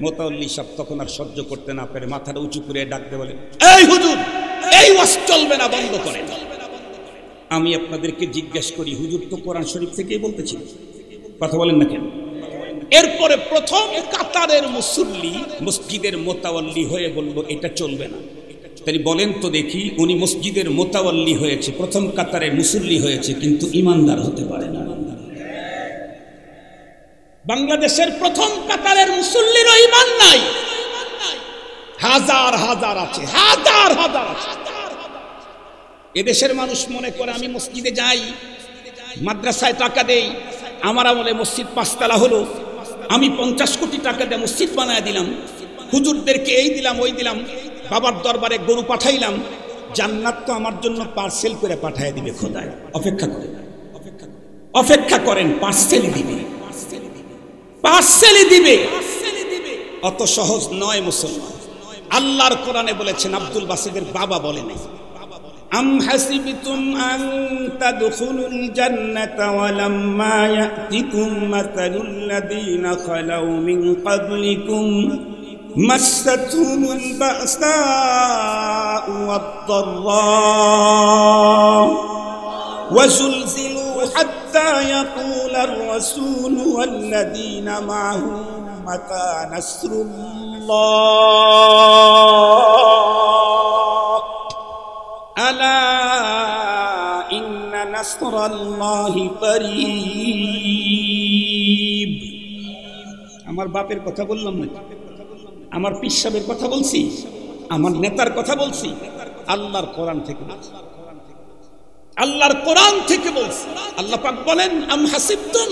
মোতাওয়াল্লি সাহেব তখন আর সহ্য করতে না পেরে মাথাটা উঁচু করে ডাকতে বলে, এই হুজুর, এই ওয়াজ চলবে না, বন্ধ করেন। আমি আপনাদেরকে জিজ্ঞেস করি, হুজুর তো কোরআন শরীফ থেকেই বলতেছিল, কথা বলেন না কেন? এরপরে প্রথম কাতারের মুসল্লি মসজিদের মোতাওয়াল্লি হয়ে বলল এটা চলবে না। তাই বলেন তো দেখি, উনি মসজিদের মোতাওয়াল্লি হয়েছে, প্রথম কাতারে মুসল্লি হয়েছে, কিন্তু ইমানদার হতে পারে না। বাংলাদেশের প্রথম কাতারের মুসল্লিরও ইমান নাই, হাজার হাজার আছে, হাজার হাজার আছে। এদেশের মানুষ মনে করে আমি মসজিদে যাই, মাদ্রাসায় টাকা দেই, আমার আমলে মসজিদ 5 তলা হলো, আমি 50 কোটি টাকা দিয়ে মসজিদ বানায় দিলাম, হুজুরদেরকে এই দিলাম ওই দিলাম, বাবার দরবারে গরু পাঠাইলাম, জান্নাত তো আমার জন্য পার্সেল করে পাঠিয়ে দিবে খোদায়। অপেক্ষা করেন, অপেক্ষা করেন, পার্সেলই দিবে, পার্সেলই দিবে। অত সহজ নয় মুসলমান। আল্লাহর কোরআনে বলেছেন, আব্দুল বাসিদের বাবা বলে নাই, আম হাসিবতুম আন তাদখুলুল জান্নাতা ওয়া লাম্মা ইয়াতিকুম মাসালুল লাযীনা খালাউ মিন ক্বাবলিকুম মাসাতুহুমুল বা'সাউ ওয়াদ-দাররাউ ওয়া যুলজিলু হাত্তা ইয়াকুলার রাসূলু ওয়াল্লাযীনা মা'আহু মাতা নাসরুল্লাহ আলা ইন্না নাসরাল্লাহি করিব। আমার বাপের কথা বললাম না, আমার পীর সাহেবের কথা বলছি, আমার নেতার কথা বলছি, আল্লাহর কোরআন থেকে বলছি, আল্লাহর কোরআন থেকে বলছি। আল্লাহ পাক বলেন, আম হাসিবতুম,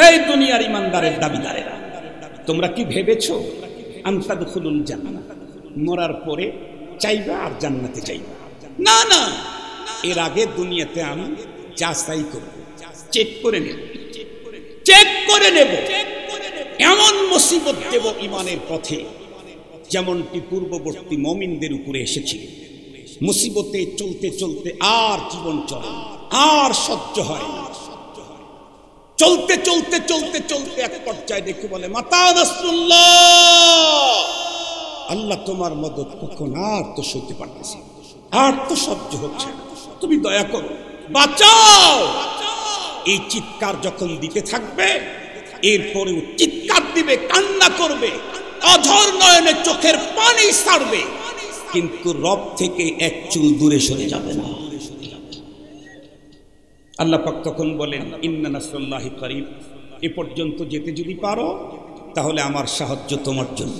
এই দুনিয়ার ইমানদারের দাবিদারেরা, তোমরা কি ভেবেছো আন তাদখুলুল জান্নাহ, মরার পরে চাইবা আর জান্নাতে যাইবা? না না, এর আগে দুনিয়াতে আমি যাচাই করব, চেক করে নেব, চেক করে নেব, এমন মুসিবত দেব ইমানের পথে যেমনটি পূর্ববর্তী মুমিনদের উপরে এসেছিল। মুসিবতে চলতে চলতে আর জীবন চলে, আর সহ্য হয় না, চলতে চলতে চলতে চলতে এক পর্যায়ে দেখে বলে, মাতা নাসরুল্লাহ, আল্লাহ তোমার মদদ কখন, আর তো সইতে পারতেছি, আর তো সহ্য হচ্ছে না, তুমি দয়া করো, বাঁচাও। এই চিৎকার যখন দিতে থাকবে, এরপরেও চিৎকার দিবে, কান্না করবে, অঝর নয়নে চোখের পানি ছাড়বে, কিন্তু রব থেকে এক চুল দূরে সরে যাবে না। আল্লাহ পাক তখন বলেন, ইন্না নাসরুল্লাহি করিব, এ পর্যন্ত যেতে যদি পারো তাহলে আমার সাহায্য তোমার জন্য।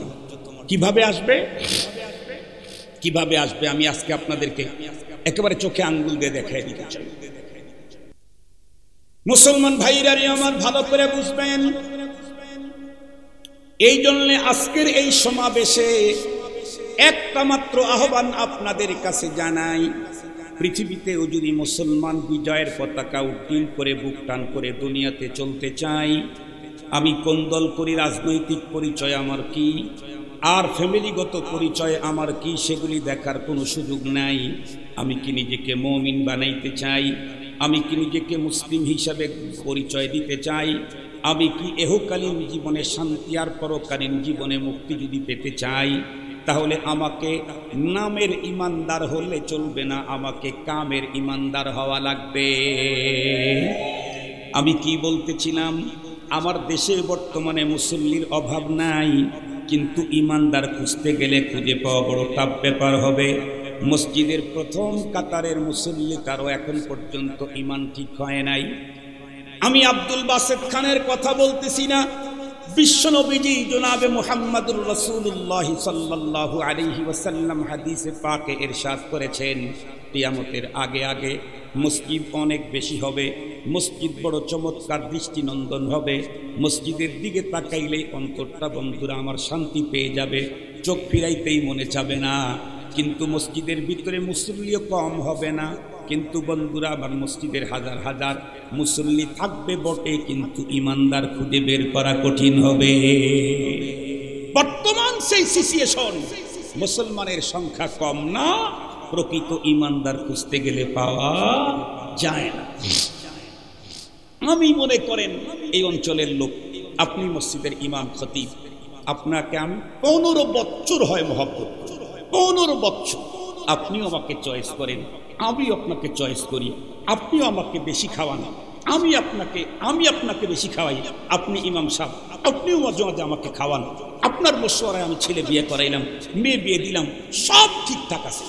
কিভাবে আসবে, কিভাবে আসবে, আমি আজকে আপনাদেরকে একেবারে চোখে আঙ্গুল দিয়ে দেখাই দিতে চাই। মুসলমান ভাইরা আমার ভালো করে বুঝবেন, এই জন্য আজকের এই সমাবেশে একটা মাত্র আহ্বান আপনাদের কাছে জানাই, পৃথিবীতেও যদি মুসলমান বিজয়ের পতাকা উড্ডীন করে বুক টান করে দুনিয়াতে চলতে চাই, আমি কোন দল করি, রাজনৈতিক পরিচয় আমার কি, আর ফ্যামিলিগত পরিচয় আমার কি, সেগুলি দেখার কোনো সুযোগ নাই। আমি কি নিজেকে মুমিন বানাইতে চাই, আমি কি নিজেকে মুসলিম হিসাবে পরিচয় দিতে চাই, আমি কি এহকালীন জীবনে শান্তি আর পরকালীন জীবনে মুক্তি যদি পেতে চাই, তাহলে আমাকে নামের ইমানদার হলে চলবে না, আমাকে কামের ইমানদার হওয়া লাগবে। আমি কি বলতেছিলাম, আমার দেশে বর্তমানে মুসল্লির অভাব নাই, কিন্তু ইমানদার খুঁজতে গেলে খুঁজে পাওয়া বড় টাফ ব্যাপার হবে। মসজিদের প্রথম কাতারের মুসল্লি কারো এখন পর্যন্ত ইমান ঠিক হয় নাই। আমি আব্দুল বাসেত খানের কথা বলতেছি না, বিশ্বনবীজি জনাবে মুহাম্মদুর রাসূলুল্লাহ সাল্লাল্লাহু আলাইহি ওয়াসাল্লাম হাদিসে পাকে ইরশাদ করেছেন, কিয়ামতের আগে আগে মসজিদ অনেক বেশি হবে, মসজিদ বড় চমৎকার দৃষ্টিনন্দন হবে, মসজিদের দিকে তাকাইলেই অন্তরটা বন্ধুরা আমার শান্তি পেয়ে যাবে, চোখ ফিরাইতেই মনে চাবে না। কিন্তু মসজিদের ভিতরে মুসল্লিও কম হবে না, কিন্তু বন্ধুরা আমার মসজিদের হাজার হাজার মুসল্লি থাকবে বটে, কিন্তু ইমানদার খুঁজে বের করা কঠিন হবে। বর্তমান সেই সিচুয়েশন, মুসলমানের সংখ্যা কম না, প্রকৃত ইমানদার খুঁজতে গেলে পাওয়া যায় না। আমি মনে করেন এই অঞ্চলের লোক, আপনি মসজিদের ইমাম খতিব, আপনাকে আমি 15 বছর হয় মহব্বত, 15 বছর আপনিও আমাকে চয়েস করেন, আমি আপনাকে চয়েস করি, আপনিও আমাকে বেশি খাওয়ান, আমি আপনাকে বেশি খাওয়াই, আপনি ইমাম সাহেব, আপনিও মাঝে মাঝে আমাকে খাওয়ান, আপনার মশওয়ারায় আমি ছেলে বিয়ে করাইলাম, মেয়ে বিয়ে দিলাম, সব ঠিকঠাক আছে।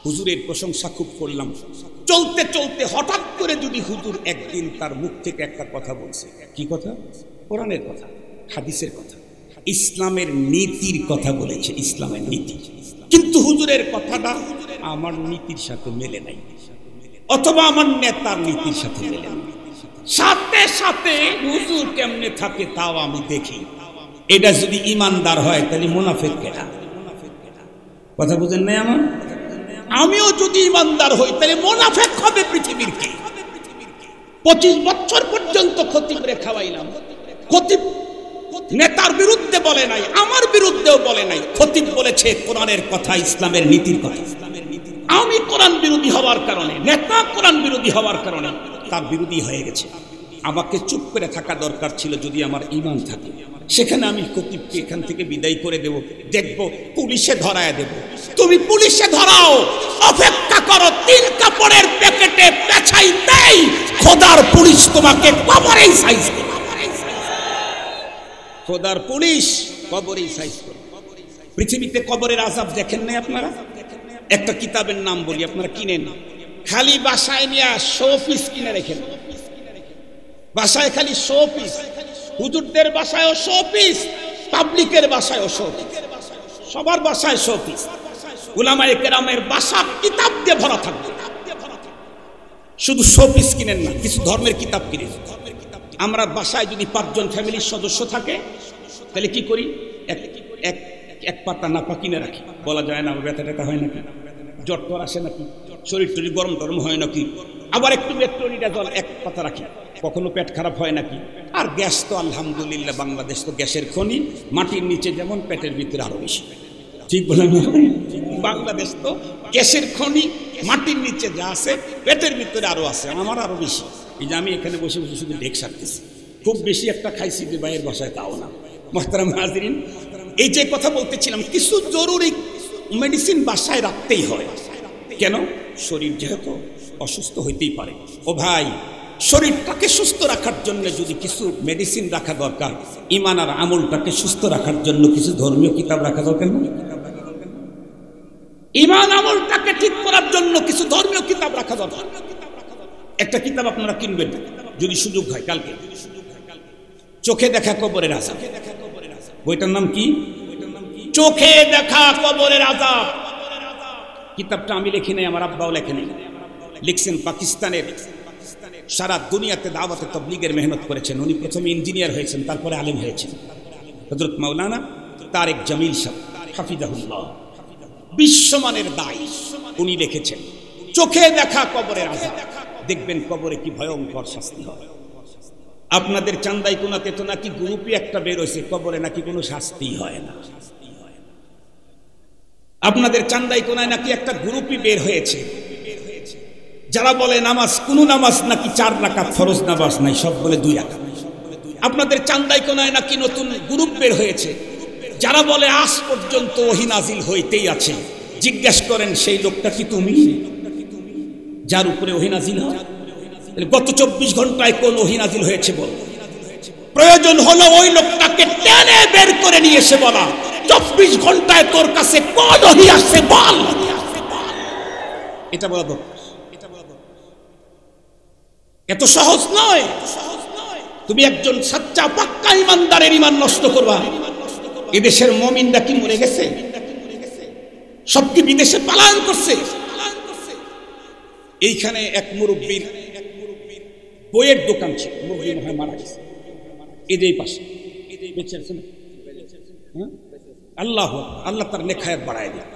হুজুরের প্রশংসা খুব করলাম, চলতে চলতে হঠাৎ করে যদি হুজুর একদিন তার মুখ থেকে একটা কথা বলছে, কি কথা? কোরআনের কথা, হাদিসের কথা, ইসলামের নীতির কথা বলেছে, ইসলামের নীতি, কিন্তু হুজুরের কথাটা আমার নীতির সাথে মেলে নাই, অথবা আমার নেতার নীতির সাথে মেলে নাই, সাথে সাথে হুজুর কেমনে থাকে তাও আমি দেখি। এটা যদি ইমানদার হয় তাহলে মুনাফিক কেনা? কথা বুঝেন নাই আমার? আমিও যদি ইমানদার হই তাহলে মুনাফিক হবে পৃথিবীর কে? 25 বছর পর্যন্ত খতিবরে খাওয়াইলাম, খতিব নেতার বিরুদ্ধে বলে নাই, আমার বিরুদ্ধেও বলে নাই, খতিব বলেছে কোরআনের কথা, ইসলামের নীতির কথা। আমি কোরআন বিরোধী হওয়ার কারণে, নেতা কোরআন বিরোধী হওয়ার কারণে তার বিরোধী হয়ে গেছে। আমাকে চুপ করে থাকা দরকার ছিল, যদি আমার ঈমান থাকে। সেখানে আমি খতিবকে এখান থেকে বিদায় করে দেব, দেখব পুলিশে ধরায় দেব। তুমি পুলিশে ধরাও, অপেক্ষা করো 3 কাপড়ের প্যাকেটে পেছাই দেই, খোদার পুলিশ তোমাকে কবরেই সাইজ করবে। খোদার পুলিশ কবরেই সাইজ করবে। পৃথিবীতে কবরের আযাব দেখেন নাই আপনারা? একটা কিতাবের নাম বলি, আপনারা কিনেন, খালি বাসায় নিয়ে 100 পিস কিনে রেখেন, বাসায় খালি 100 পিস, হুজুরদের বাসায়ও 100 পিস, পাবলিকের বাসায়ও 100 পিস, সবার বাসায় 100 পিস, উলামায়ে কেরামের বাসা কিতাব দিয়ে ভরা থাকবে। শুধু 100 পিস কিনেন না, কিছু ধর্মের কিতাব কিনেন। আমরা বাসায় যদি 5 জন ফ্যামিলির সদস্য থাকে তাহলে কি করি? এক পাতা নাপা কিনে রাখি, বলা যায় না ব্যথা ট্যাথা হয় নাকি, জ্বর টর আসে নাকি, শরীর টরি গরম টরম হয় নাকি, আবার একটু মেট্রোলিটা জল 1 পাতা রাখি, কখনো পেট খারাপ হয় নাকি। আর গ্যাস তো আলহামদুলিল্লাহ, বাংলাদেশ তো গ্যাসের খনি, মাটির নিচে যেমন পেটের ভিতরে আরো বেশি, ঠিক বলেন? বাংলাদেশ তো গ্যাসের খনি, মাটির নিচে যা আছে পেটের ভিতরে আরো আছে, আমার আরো বেশি। এই যে আমি এখানে বসে বসে শুধু ডেক সারতেছি, খুব বেশি একটা খাইছি যে ভাইয়ের বাসায়, তাও না। মুহতারাম হাজিরিন, এই যে কথা বলতেছিলাম, কিছু জরুরি মেডিসিন বাসায় রাখতেই হয়। কেন? শরীর যেহেতু অসুস্থ হইতেই পারে। ও ভাই, শরীরটাকে সুস্থ রাখার জন্য যদি কিছু মেডিসিন রাখা দরকার, ঈমান আর আমলটাকে সুস্থ রাখার জন্য কিছু ধর্মীয় কিতাব রাখা দরকার না? ঈমান আমলটাকে ঠিক করার জন্য কিছু ধর্মীয় কিতাব রাখা দরকার। একটা কিতাব আপনারা কিনবেন যদি সুযোগ হয়, কালকে, চোখে দেখা কবরের আযাব। বইটার নাম কি? চোখে দেখা কবরের আযাব। কিতাবটা আমি লিখি নাই, আমার আব্বাও লেখে নাই, লিখছেন পাকিস্তানের, সারা দুনিয়াতে দাওয়াতে তাবলীগের মেহনত করেছেন। উনি প্রথমে ইঞ্জিনিয়ার হয়েছেন, তারপরে আলেম হয়েছেন। হযরত মাওলানা তারেক জামিল সাহেব হাফিজাহুল্লাহ, বিশ্বমানের দায়ী, উনি লিখেছেন চোখে দেখা কবরের আযাব। দেখবেন কবরে কি ভয়ঙ্কর শাস্তি হয়। আপনাদের চান্দাইকোনাতে তো নাকি গ্রুপই একটা বের হয়েছে, কবরে নাকি কোনো শাস্তি হয় না। আপনাদের চান্দাইকোনায় নাকি একটা গ্রুপই বের হয়েছে, যারা বলে নামাজ, কোন নামাজ নাকি 4 রাকাত ফরজ নামাজ নাই, সব বলে 2 রাকাত। আপনাদের চান্দাইকোনায় নাকি নতুন গ্রুপ বের হয়েছে, যারা বলে আজ পর্যন্ত ওহী নাজিল হইতেই আছে। জিজ্ঞেস করেন, সেই লোকটা কি তুমি, যার উপরে ওহী নাজিল হয়? গত 24 ঘন্টায় কোন ওহী নাজিল হয়েছে বল। প্রয়োজন হলো ওই লোকটাকে টেনে বের করে নিয়ে এসে বলা, 24 ঘন্টায় তোর কাছে কোন ওহী আসছে বল। এটা বলা দরকার। এত সহজ নয়। তুমি একজন সচ্চা পাক্কা ইমানদারের ঈমান নষ্ট করবা। এদেশের মুমিনরা কি মরে গেছে? সব কি বিদেশে পলায়ন করছে? এইখানে এক মুরব্বীর বইয়ের দোকান ছিল, মুরব্বী মনে হয় মারা গেছে, এদের পাশে বেঁচে আছেন। আল্লাহ আল্লাহ তার নেখায়াত বাড়ায় দেয়।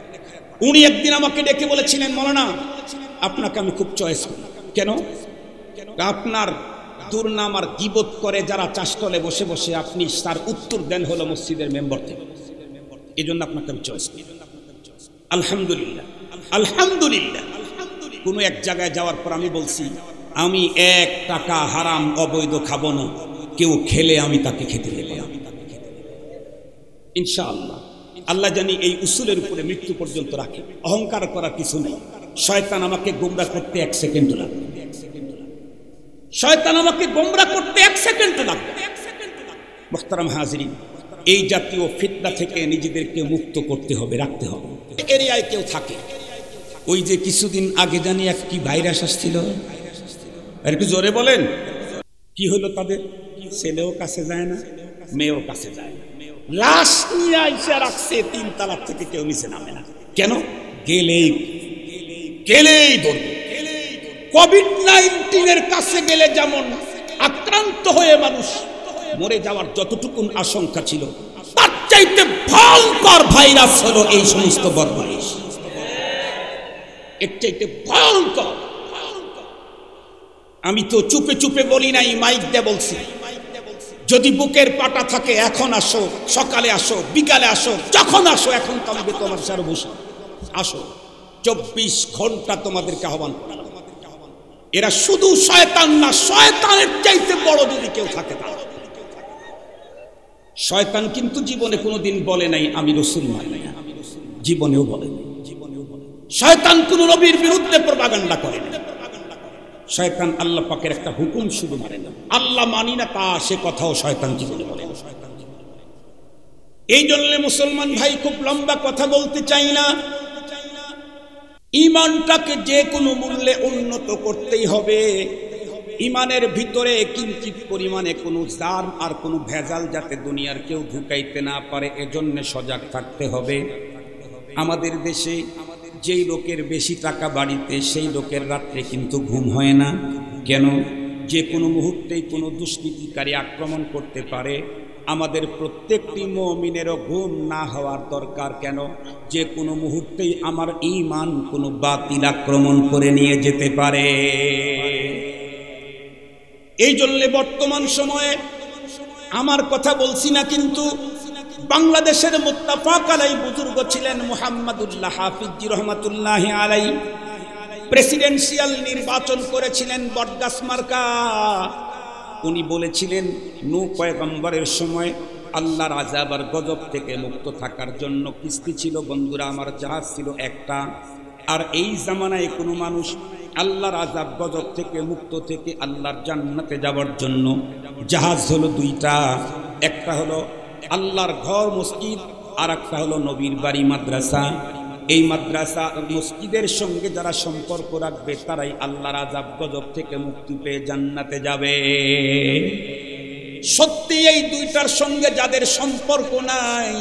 উনি একদিন আমাকে ডেকে বলেছিলেন, মাওলানা আপনাকে আমি খুব চয়েস করি। কেন? আপনার দুর্নাম আর গীবত করে যারা চাষতলে বসে বসে আপনি তার উত্তর দেন হলো মসজিদের মেম্বার থেকে, এই জন্য আপনাকে আমি চয়েস করি। আলহামদুলিল্লাহ, আলহামদুলিল্লাহ। কোনো এক জায়গায় যাওয়ার পর আমি বলছি, আমি 1 টাকা হারাম অবৈধ খাবো না, কেউ খেলে আমি তাকে খেতে দেব ইনশাআল্লাহ। আল্লাহ জানি এই উসুলের উপরে মৃত্যু পর্যন্ত রাখে। অহংকার করার কিছু নেই। শয়তান আমাকে গোমরা করতে 1 সেকেন্ড লাগবে, শয়তান আমাকে গোমরা করতে 1 সেকেন্ড লাগবে। মুহতারাম হাজিরিন, এই জাতীয় ফিতনা থেকে নিজেদেরকে মুক্ত করতে হবে, রাখতে হবে। এরিয়ায় কেউ থাকে, ওই যে কিছুদিন আগে জানি এক কি ভাইরাস আসছিল, আর একটু জোরে বলেন, কি হলো তাদের? ছেলেও কাছে যায় না, মেয়েও কাছে যায় না, লাশ নিয়ে আইসা রাখছে 3 তলা থেকে, কেউ নিচে নামে না। কেন? গেলেই ধরবে। কোভিড-19 এর কাছে গেলে যেমন আক্রান্ত হয়ে মানুষ মরে যাওয়ার যতটুকুন আশঙ্কা ছিল, তার চাইতে ভয়ঙ্কর ভাইরাস হলো এই সমস্ত বদমাইশ। এর চাইতে ভয়ঙ্কর। আমি তো চুপে চুপে বলি নাই, মাইক দিয়ে বলছি। যদি বুকের পাটা থাকে, এখন আসো, সকালে আসো, বিকালে আসো, যখন আসো, এখন তো আমি তোমার সাথে বসে আসো, 24 ঘন্টা তোমাদেরকে আহ্বান করা। এরা শুধু শয়তান না, শয়তানের চাইতে বড় যদি কেউ থাকে তা শয়তান। কিন্তু জীবনে কোনোদিন বলে নাই আমি রাসূল মানি না, জীবনেও বলে নাই। শয়তান কোন নবীর বিরুদ্ধে প্রপাগান্ডা করে না। শয়তান আল্লাহ পাকের একটা হুকুম শুধু মানে না, আল্লাহ মানি না তা সে কথাও শয়তান জীবনে বলে না। এই জন্য মুসলমান ভাই, খুব লম্বা কথা বলতে চাই না, ঈমানটাকে যে কোনো মূল্যে উন্নত করতেই হবে। ঈমানের ভিতরে কিঞ্চিত পরিমাণে কোনো জার্ম আর কোনো ভেজাল যাতে দুনিয়ার কেউ ঢুকাইতে না পারে, এজন্য সজাগ থাকতে হবে। আমাদের দেশে যেই লোকের বেশি টাকা বাড়িতে, সেই লোকের রাত্রে কিন্তু ঘুম হয় না। কেন? যে কোনো মুহূর্তেই কোনো দুষ্কৃতিকারী আক্রমণ করতে পারে। আমাদের প্রত্যেকটি মুমিনেরও ঘুম না হওয়ার দরকার। কেন? যে কোনো মুহূর্তেই আমার ঈমান কোনো বাতিল আক্রমণ করে নিয়ে যেতে পারে। এই জন্য বর্তমান সময়ে আমার কথা বলছি না, কিন্তু বাংলাদেশের মুত্তাফাক আলাই বুজুর্গ ছিলেন মুহাম্মদুল্লাহ হাফিজি রহমাতুল্লাহি আলাইহি, প্রেসিডেন্সিয়াল নির্বাচন করেছিলেন বটগাছ মার্কা। উনি বলেছিলেন, নূহ পয়গম্বরের সময় আল্লাহর আযাব আর গজব থেকে মুক্ত থাকার জন্য কিস্তি ছিল বন্ধুরা, আমার জাহাজ ছিল একটা। আর এই জামানায় কোনো মানুষ আল্লাহর আযাব গজব থেকে মুক্ত থেকে আল্লাহর জান্নাতে যাওয়ার জন্য জাহাজ হলো 2টা। একটা হলো আল্লাহর ঘর মসজিদ, আর একটা হলো নবীর বাড়ি মাদ্রাসা। এই মাদ্রাসা মসজিদের সঙ্গে যারা সম্পর্ক রাখবে তারাই আল্লাহর আযাব গজব থেকে মুক্তি পেয়ে জান্নাতে যাবে। সত্যি এই 2টার সঙ্গে যাদের সম্পর্ক নাই,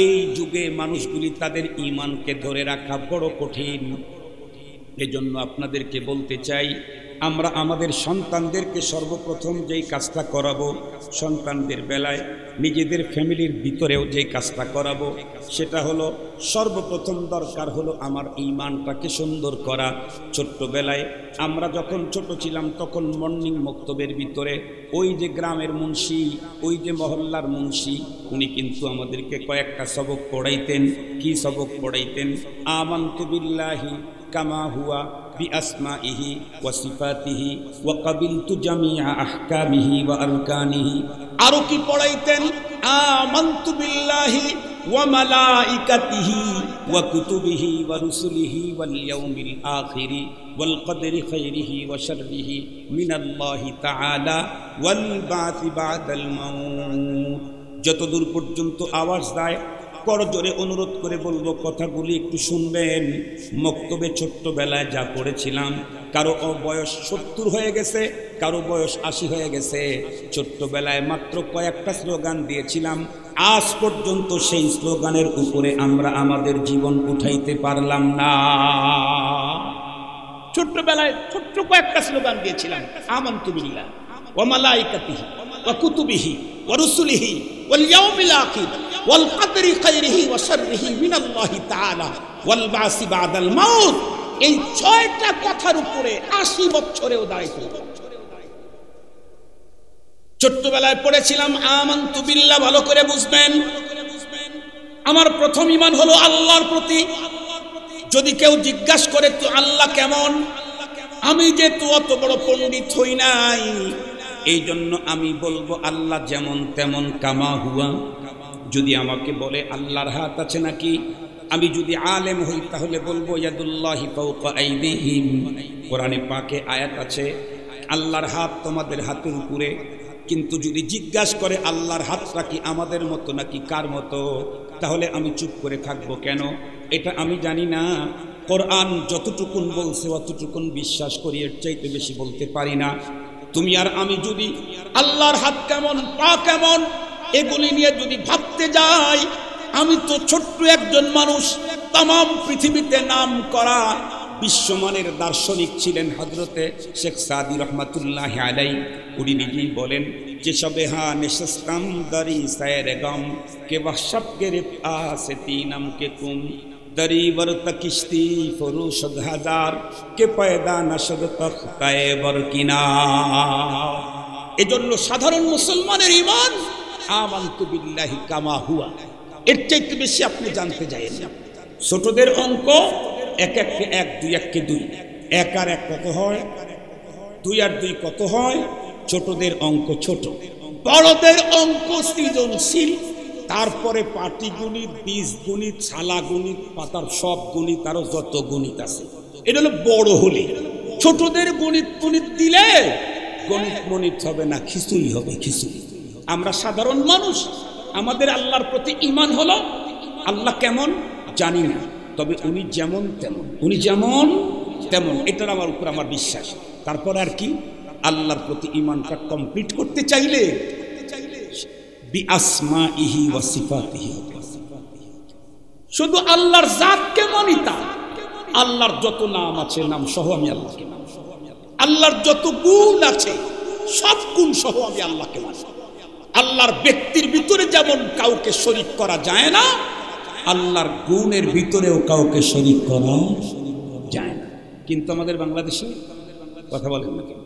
এই যুগে মানুষগুলি তাদের ঈমানকে ধরে রাখা বড় কঠিন। এজন্য আপনাদেরকে বলতে চাই, আমরা আমাদের সন্তানদেরকে সর্বপ্রথম যেই কাজটা করাবো, সন্তানদের বেলায় নিজেদের ফ্যামিলির ভিতরেও যেই কাজটা করাবো, সেটা হলো সর্বপ্রথম দরকার হলো আমার ঈমানটাকে সুন্দর করা। ছোট্টবেলায় আমরা যখন ছোট ছিলাম তখন মর্নিং মক্তবের ভিতরে ওই যে গ্রামের মুন্সি, ওই যে মহল্লার মুন্সি, উনি কিন্তু আমাদেরকে কয়েকটা সবক পড়াইতেন। কি সবক পড়াইতেন? আমানতু বিল্লাহি কামা হুয়া বিআসমাইহি ওয়া সিফাতিহি ওয়া কাবিলতু জামিআ আহকামিহি ওয়া আরকানিহি। আরো কি পড়াইতেন? আমানতু বিল্লাহি ওয়া মালাইকাতিহি ওয়া কুতুবিহি ওয়া রুসুলিহি ওয়াল ইয়াউমিল আখিরি ওয়াল কদরি খাইরিহি ওয়া শাররিহি মিনাল্লাহি তাআলা ওয়াল বা'থি বা'দাল মাউত। যতদূর পর্যন্ত আওয়াজ যায় করজোরে অনুরোধ করে বলবো, কথাগুলি একটু শুনবেন। মক্তবে ছোট্টবেলায় যা পড়েছিলাম, কারো বয়স 70 হয়ে গেছে, কারো বয়স 80 হয়ে গেছে। ছোট্টবেলায় মাত্র কয়েকটা স্লোগান দিয়েছিলাম, আজ পর্যন্ত সেই স্লোগানের উপরে আমরা আমাদের জীবন উঠাইতে পারলাম না। ছোট্টবেলায় ছোট্ট কয়েকটা স্লোগান দিয়েছিলাম, আমানতু বিল্লাহ ওয়া মালাইকাতিহি ওয়া কুতুবিহি ওয়া রুসুলিহি ওয়াল ইয়াউমিল আখির ওয়াল কদরি খাইরিহি ওয়া শাররিহি মিনাল্লাহি তাআলা ওয়াল বা'সি বা'দাল মাউত এই 6টা কথার উপরে 80 বছরেও দাঁড়াইতে হবে। ছোট্টবেলায় পড়েছিলাম আমানতু বিল্লাহ, ভালো করে বুঝবেন। আমার প্রথম ঈমান হলো আল্লাহর প্রতি। যদি কেউ জিজ্ঞাসা করে তো আল্লাহ কেমন, আমি যে তো অত বড় পণ্ডিত হই নাই, এই জন্য আমি বলবো আল্লাহ যেমন তেমন, কামা হুয়া। যদি আমাকে বলে আল্লাহর হাত আছে নাকি, আমি যদি আলেম হই তাহলে বলবো ইয়াদুল্লাহি ফাওকা আইদিহিম। কোরআনে পাকে আয়াত আছে আল্লাহর হাত তোমাদের হাতের উপরে। কিন্তু যদি জিজ্ঞাসা করে আল্লাহর হাতটা কি আমাদের মতো নাকি কার মতো, তাহলে আমি চুপ করে থাকবো কেন? এটা আমি জানি না। কোরআন যতটুকুন বলছে অতটুকুন বিশ্বাস করি, এর চাইতে বেশি বলতে পারি না। তুমি আর আমি যদি আল্লাহর হাত কেমন, পা কেমন, এগুলি নিয়ে যদি ভাবতে যাই, আমি তো ছোট্ট একজন মানুষ। তামাম পৃথিবীতে নাম করা বিশ্বমানের দার্শনিক ছিলেন হযরতে শেখ সাদি রহমাতুল্লাহি আলাইহি। উনি নিজেই বলেন যে সবে হা নিশস্তাম দরি সায়রে গম কে ওয়াহশব কে আসে তিনম কে কুম দরি বরত কিস্তি ফরুশদ হাজার কে পয়দা নশদ তখতায়ে বরকিনা। এজন্য সাধারণ মুসলমানের ঈমান আমানতু বিল্লাহি কামা হুয়া, এর চাইতে বেশি আপনি জানতে যাবেন না। ছোটদের অঙ্ক 1 1 কে 1, 2 1 কে 2, 1 আর 1 কত হয়, 2 আর 2 কত হয়। ছোটদের অঙ্ক ছোট, বড়দের অঙ্ক সৃজনশীল। তারপরে পাটিগণিত, বীজগণিত, ছালাগণিত, পাতার সব গণিত, আরো যত গণিত আছে, এটা হলো বড় হলে। ছোটদের গণিত গণিত দিলে গণিত গণিত হবে না, খিচুড়ি হবে, খিচুড়ি। আমরা সাধারণ মানুষ, আমাদের আল্লাহর প্রতি ঈমান হলো আল্লাহ কেমন জানি না, তবে উনি যেমন তেমন, উনি যেমন তেমন, এটার আমার উপর আমার বিশ্বাস। তারপর আর কি, আল্লাহর প্রতি ঈমানটা কমপ্লিট করতে চাইলে বিআসমাইহি ওয়া সিফাতিহি, শুধু আল্লাহর জাতকে মানি। তা আল্লাহর যত নাম আছে নাম সহ আমি আল্লাহকে মানি। আল্লাহর যত গুণ আছে সব গুণ সহ আমি আল্লাহকে মানি। আল্লাহর ব্যক্তির ভিতরে যেমন কাউকে শরীক করা যায় না, আল্লাহর গুণের ভিতরেও কাউকে শরীক করা যায় না। কিন্তু আমাদের বাংলাদেশে কথা বলেন না কেন,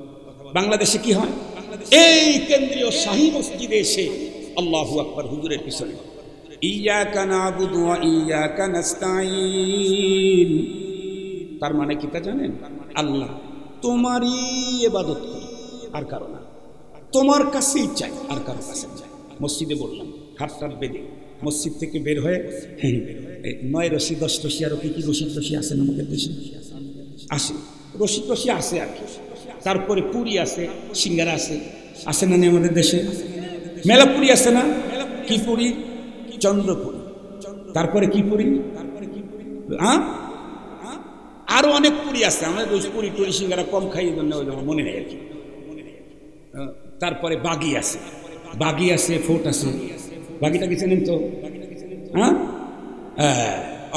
বাংলাদেশে কি হয়, এই কেন্দ্রীয় শাহী মসজিদে এসে আল্লাহু আকবার হুজুরের পিছনে ইয়াকা নাবুদু ওয়া ইয়াকা নাস্তাঈন, তার মানে কি তা জানেন? আল্লাহ তোমারই ইবাদত করি আর কারো না, তোমার কাছেই চাই আর কারো কাছে চাই। মসজিদে বললাম হাতটা বেঁধে মসজিদ থেকে বের হয়ে 9 রশি 10 রশি আরো কি কি রশি টশি আছে না আমাদের দেশে, আসে রশি টশি আছে আর কি। তারপরে পুরি আছে, সিঙ্গারা আছে, আছে না আমাদের দেশে? মেলা পুরি আছে না? কি পুরি? চন্দ্রপুরি। তারপরে কি পুরি? হ্যাঁ, আরো অনেক পুরি আছে। আমাদের পুরি টুরি সিঙ্গারা কম খাইয়ে জন্য মনে নেই আর কি। তারপরে বাগি আছে, বাগি আছে, ফোট আছে। বাগিটা কি চেনেন তো? হ্যাঁ,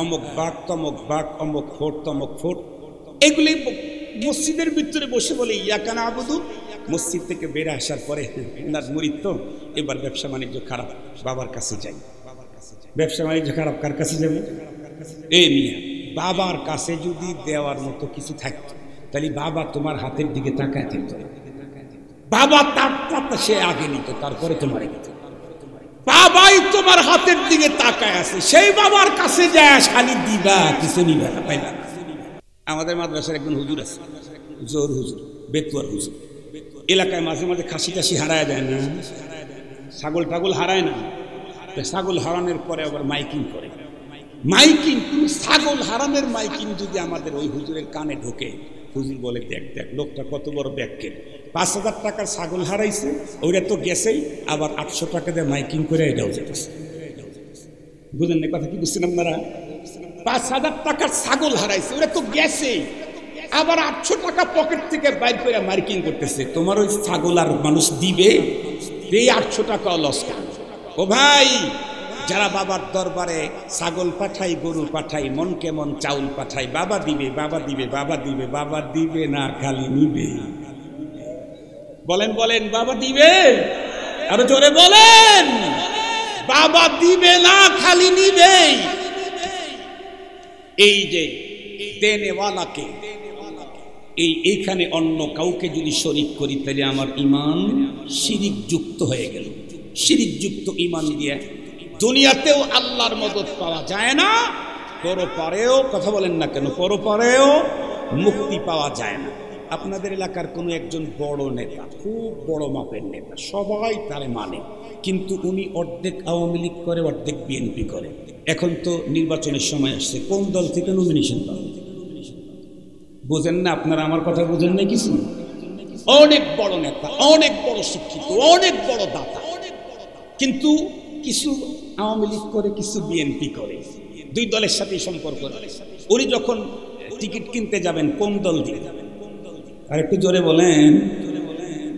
অমুক বাঘ, তমক বাঘ, অমুক ফোট, তমক ফোট, এগুলি মসজিদের ভিতরে বসে বলে ইয়াকা নাবুদু। মসজিদ থেকে বেড়ে আসার পরে ওনার মুরিদ তো এবার ব্যবসা বাণিজ্য খারাপ, বাবার কাছে যাই। ব্যবসা বাণিজ্য খারাপ, কার কাছে যাবে? এই মিয়া, বাবার কাছে যদি দেওয়ার মতো কিছু থাকতো তাহলে বাবা তোমার হাতের দিকে তাকায় থাকতো। বাবা তার সে আগে নিত, তারপরে তোমার নিত। বাবাই তোমার হাতের দিকে তাকায় আছে, সেই বাবার কাছে যায় শালি দিবা, কিছু নিবা না, পাইবা। আমাদের মাদ্রাসার একজন হুজুর আছে, জোর হুজুর, বেতুয়ার হুজুর। এলাকায় মাঝে মাঝে খাসি টাসি হারায় যায় না, ছাগল টাগল হারায় না, ছাগল হারানোর পরে আবার মাইকিং করে। মাইকিং, তুমি ছাগল হারানোর মাইকিং যদি আমাদের ওই হুজুরের কানে ঢোকে, হুজুর বলে দেখ দেখ লোকটা কত বড় ব্যাককেল, 5,000 টাকার ছাগল হারাইছে, ওইটা তো গেছেই, আবার 800 টাকা দিয়ে মাইকিং করে এটাও যেতেছে। বুঝলেন না কথা? কি বুঝছেন আপনারা? 5,000 টাকার ছাগল হারাইছে, ওরা তো গেছেই, আবার 800 টাকা পকেট থেকে বাইর করে মাইকিং করতেছে। তোমার ওই ছাগল আর মানুষ দিবে? এই 800 টাকা লস কেন? ও ভাই, যারা বাবার দরবারে ছাগল পাঠাই, গরু পাঠাই, মন কেমন চাউল পাঠাই, বাবা দিবে, বাবা দিবে, বাবা দিবে, বাবা দিবে না খালি নিবে। বলেন বলেন, বাবা দিবে? আরো জোরে বলেন, বাবা দিবে না খালি নিবে। এই যে দেনেওয়ালাকে, এইখানে অন্য কাউকে যদি শরীক করি তাহলে আমার ঈমান শিরিক যুক্ত হয়ে গেল। শিরিক যুক্ত ঈমান দিয়ে দুনিয়াতেও আল্লাহর মদদ পাওয়া যায় না, পরপারেও, কথা বলেন না কেন, পরপারেও মুক্তি পাওয়া যায় না। আপনাদের এলাকার কোনো একজন বড় নেতা, খুব বড় মাপের নেতা, সবাই তারে মানে, কিন্তু উনি অর্ধেক আওয়ামী লীগ করে, অর্ধেক বিএনপি করে। এখন তো নির্বাচনের সময় আসছে, কোন দল থেকে নমিনেশন পাবে? বুঝেন না আপনারা, আমার কথা বুঝেন না কিছু? অনেক বড় নেতা, অনেক বড় শিক্ষিত, অনেক বড় দাতা, কিন্তু কিছু আওয়ামী লীগ করে, কিছু বিএনপি করে, দুই দলের সাথে সম্পর্ক। উনি যখন টিকিট কিনতে যাবেন কোন দল দিয়ে যাবেন? আর একটু জোরে বলেন।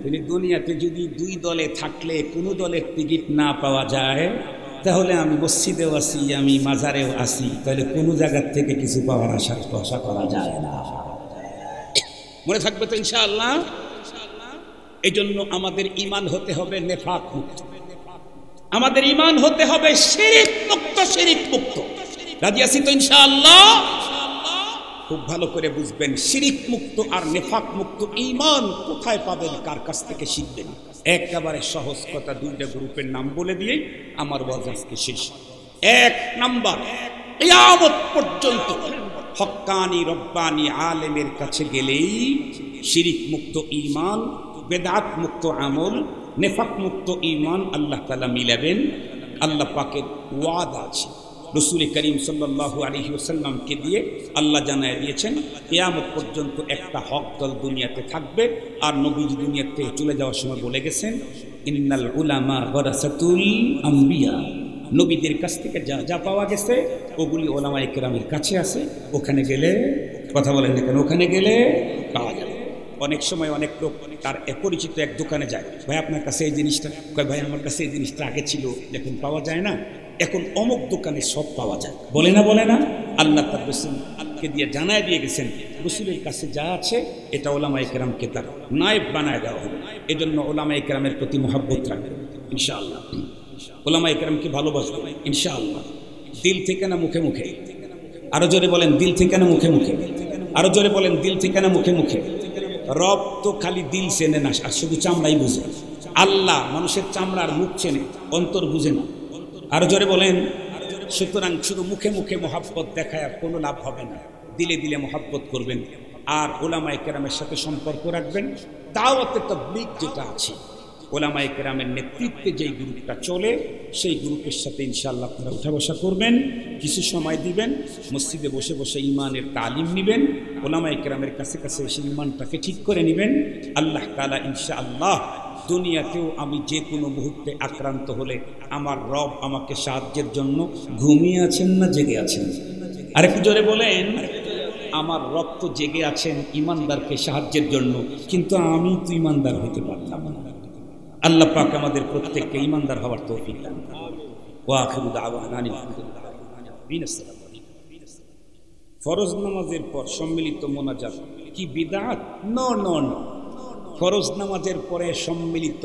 তিনি দুনিয়াতে যদি দুই দলে থাকলে কোনো দলের টিকিট না পাওয়া যায়, তাহলে আমি মসজিদেও আসি, আমি মাজারেও আসি, তাহলে কোনো জায়গার থেকে কিছু পাওয়ার আশা করা যায় না। মনে থাকবে তো ইনশাআল্লাহ? এই জন্য আমাদের ঈমান হতে হবে নেফাক মুক্ত, আমাদের ঈমান হতে হবে শিরিক মুক্ত, শিরিক মুক্ত। রাজি আছি তো ইনশাআল্লাহ? খুব ভালো করে বুঝবেন, শিরিক মুক্ত আর নেফাক মুক্ত ঈমান কোথায় পাবেন, কার কাছ থেকে শিখবেন? একেবারে সহজ কথা, দুইটা গ্রুপের নাম বলে দিয়ে আমার ওয়াজ আজকে শেষ। এক নাম্বার, কিয়ামত পর্যন্ত হক্কানি রব্বানি আলেমের কাছে গেলেই শিরিক মুক্ত ঈমান, বেদাত মুক্ত আমল, নেফাক মুক্ত ঈমান আল্লাহ তাআলা মিলাবেন। আল্লাহ পাকের ওয়াদা আছে, রসুল করিম সাল্লাল্লাহু আলাইহি ওয়াসাল্লামকে দিয়ে আল্লাহ জানায় দিয়েছেন কিয়ামত পর্যন্ত একটা হক দল দুনিয়াতে থাকবে। আর নবীজি দুনিয়া থেকে চলে যাওয়ার সময় বলে গেছেন, ইন্নাল উলামা ওয়ারাসাতুল আম্বিয়া, নবীদের কাছ থেকে যা যা পাওয়া গেছে ওগুলি ওলামায়ে কেরামের কাছে আছে, ওখানে গেলে, কথা বলেন না কেন, ওখানে গেলে পাওয়া যাবে। অনেক সময় অনেক লোক তার পরিচিত এক দোকানে যায়, ভাই আপনার কাছে এই জিনিসটা, কয় ভাই আমার কাছে এই জিনিসটা আগে ছিল, এখন পাওয়া যায় না, এখন অমুক দোকানে সব পাওয়া যায়, বলে না বলে না? আল্লাহ তার রসুলকে দিয়ে জানায় দিয়ে গেছেন, রসুলের কাছে যা আছে এটা ওলামায়ে কেরামকে তার নায়েব বানায় দেওয়া হবে। এই জন্য ওলামায়ে কেরামের প্রতি মহব্বত রাখবেন ইনশাআল্লাহ, ওলামায়ে কেরামকে ভালোবাসবেন ইনশাআল্লাহ, দিল থেকে না মুখে মুখে। আরো জোরে বলেন, দিল থেকে না মুখে মুখে। আরো জোরে বলেন, দিল থেকে না মুখে মুখে। রব তো খালি দিল চেনে না, আর শুধু চামড়াই বুঝে। আল্লাহ মানুষের চামড়ার মুখ চেনে, অন্তর বুঝে না। আরো জোরে বলেন। সুতরাং শুধু মুখে মুখে মহাব্বত দেখায় আর কোনো লাভ হবে না, দিলে দিলে মহাব্বত করবেন আর ওলামায়ে কেরামের সাথে সম্পর্ক রাখবেন। দাওয়াতে তাবলীগ যেটা আছে, ওলামায়ে কেরামের নেতৃত্বে যেই গ্রুপটা চলে, সেই গ্রুপের সাথে ইনশাআল্লাহ আপনারা উঠা বসা করবেন, কিছু সময় দিবেন, মসজিদে বসে বসে ঈমানের তালিম নেবেন, ওলামায়ে কেরামের কাছে কাছে এসে ঈমানটাকে ঠিক করে নেবেন। আল্লাহ তাআলা ইনশাআল্লাহ দুনিয়াতেও আমি যে কোনো মুহূর্তে আক্রান্ত হলে আমার রব আমাকে সাহায্যের জন্য ঘুমিয়ে আছেন না জেগে আছেন? আরেকটু জোরে বলেন। আমার রব তো জেগে আছেন ঈমানদারকে সাহায্যের জন্য, কিন্তু আমি তো ঈমানদার হইতে পারলাম না। আল্লাহ পাক আমাদের প্রত্যেককে ঈমানদার হওয়ার তৌফিক দান করুন। ওয়া আখিরু দাওয়ানা আলহামদুলিল্লাহ। ফরজ নামাজের পর সম্মিলিত মোনাজাত কি বিদআত? নো নো নো, ফরজ নামাজের পরে সম্মিলিত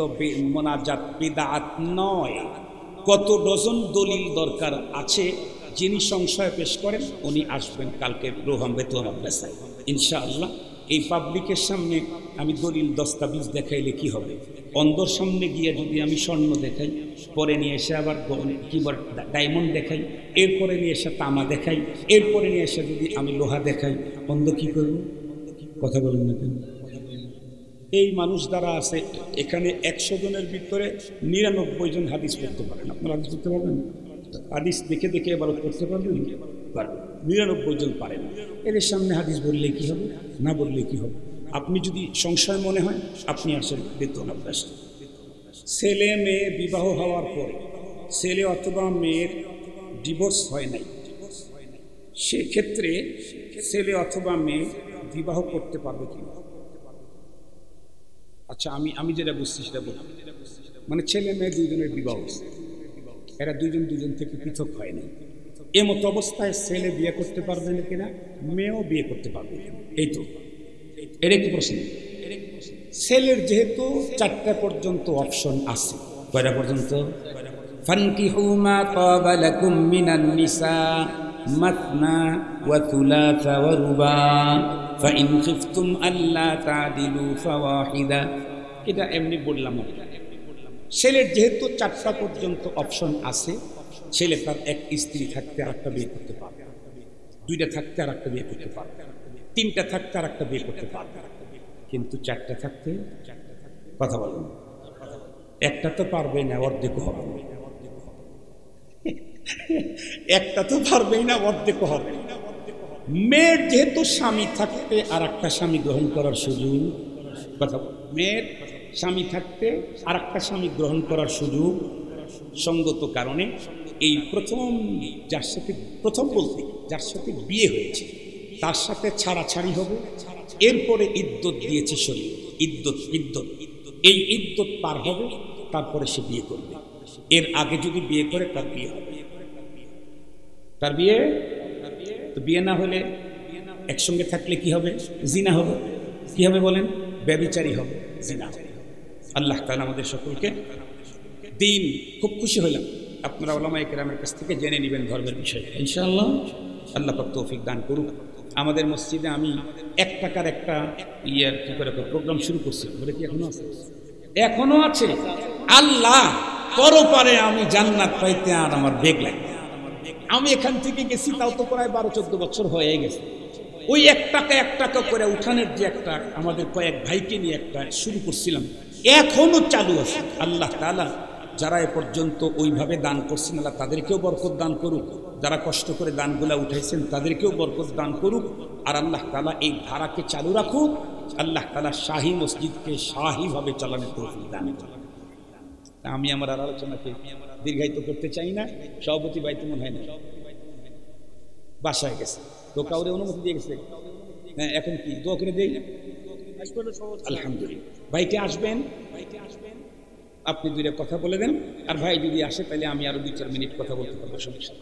মোনাজাত বিদআত নয়। কত ডজন দলিল দরকার আছে, যিনি সংশয় পেশ করেন উনি আসবেন কালকে প্রোগ্রাম বেতন মাদ্রাসায় ইনশাআল্লাহ। এই পাবলিকের সামনে আমি দলিল দস্তাবিজ দেখাইলে কি হবে? অন্ধর সামনে গিয়ে যদি আমি স্বর্ণ দেখাই, পরে নিয়ে এসে আবার কি বল ডায়মন্ড দেখাই, এরপরে নিয়ে এসে তামা দেখাই, এরপরে নিয়ে এসে যদি আমি লোহা দেখাই, অন্ধ কি করব? কথা বলেন না কেন? এই মানুষ দ্বারা আছে এখানে 100 জনের ভিতরে 99 জন হাদিস পড়তে পারেন। আপনারা হাদিস পড়তে পারবেন? হাদিস দেখে দেখে এবার পড়তে পারবেন? 99 জন পারেন। এদের সামনে হাদিস বললে কি হবে, না বললে কি হবে? আপনি যদি সংশয় মনে হয় আপনি আসেন বেতন অভ্যাস। ছেলে মেয়ে বিবাহ হওয়ার পরে ছেলে অথবা মেয়ের ডিভোর্স হয় নাই, সেক্ষেত্রে ছেলে অথবা মেয়ে বিবাহ করতে পারবে কি? আচ্ছা আমি যেটা বুঝছি সেটা বলি। মানে ছেলে মেয়ে দুইজনের বিবাহ হচ্ছে, এরা দুইজন দুজন থেকে পৃথক হয় না, এমত অবস্থায় ছেলে বিয়ে করতে পারবে না কিনা, মেয়েও বিয়ে করতে পারবে কিনা? এই তো এর একটি প্রশ্ন। ছেলের যেহেতু 4টা পর্যন্ত অপশন আছে, কয়টা পর্যন্ত? ফানকিহু মা তাবা লাকুম মিনান নিসা, مثنى وثلاث ورباع فإن خفتم ألا تعدلوا فواحدة এটা এমনি বললাম ছেলের যেহেতু 4টা পর্যন্ত অপশন আছে ছেলে তার এক স্ত্রী থাকতে আরেকটা বিয়ে করতে পারবে 2টা থাকতে আরেকটা বিয়ে করতে পারবে 3টা থাকতে আরেকটা বিয়ে করতে পারবে কিন্তু 4টা থাকতে কথা বলুন একটা তো পারবে না অর্ধেক হবে একটা তো পারবেই না অর্ধেক হবে মেয়ের যেহেতু স্বামী থাকতে আরেকটা স্বামী গ্রহণ করার সুযোগ কথা মেয়ের স্বামী থাকতে আরেকটা স্বামী গ্রহণ করার সুযোগ সঙ্গত কারণে এই প্রথম যার সাথে প্রথম বলতে যার সাথে বিয়ে হয়েছে তার সাথে ছাড়াছাড়ি হবে এরপরে ইদ্যত দিয়েছে শরীর ইদ্যত এই ইদ্যত পার হবে তারপরে সে বিয়ে করবে এর আগে যদি বিয়ে করে তার বিয়ে হবে তার বিয়ে তো বিয়ে না হলে একসঙ্গে থাকলে কি হবে জিনা হবে কি হবে বলেন ব্যভিচারী হবে জিনা হবে আল্লাহ তাআলা আমাদের সকলকে দিন খুব খুশি হলাম আপনারা উলামায়ে কেরামের কাছ থেকে জেনে নেবেন ধর্মের বিষয় ইনশাআল্লাহ আল্লাহ পাক তৌফিক দান করুক আমাদের মসজিদে আমি 1 টাকার একটা ইয়ার কি করে প্রোগ্রাম শুরু করছি বলে কি এখনো আছে আল্লাহ পরপারে আমি জান্নাত পাইতে আর আমার বেগ লাগে আমি এখান থেকে গেছি তাও তো প্রায় 12-14 বছর হয়ে গেছে ওই 1 টাকা করে উঠানের যে একটা আমাদের কয়েক ভাইকে নিয়ে একটা শুরু করছিলাম এখনো চালু আছে আল্লাহ তাআলা যারা এ পর্যন্ত ওইভাবে দান করছেন আল্লাহ তাদেরকেও বরকত দান করুক যারা কষ্ট করে দানগুলা উঠাইছেন তাদেরকেও বরকত দান করুক আর আল্লাহ তাআলা এই ধারাকে চালু রাখুক আল্লাহ তাআলা শাহী মসজিদকে শাহীভাবে চালানোর তৌফিক দান করুন আমি আমার আলোচনাকে দীর্ঘায়িত করতে চাই না সভাপতি ভাই তো মনে হয় না বাসায় গেছে তো কাউরে অনুমতি দিয়ে গেছে হ্যাঁ এখন কি দোয়া করে দেই আলহামদুলিল্লাহ ভাইকে আসবেন আপনি 2টা কথা বলে দেন আর ভাই যদি আসে তাহলে আমি আরো 2-4 মিনিট কথা বলতে পারবো সমস্যা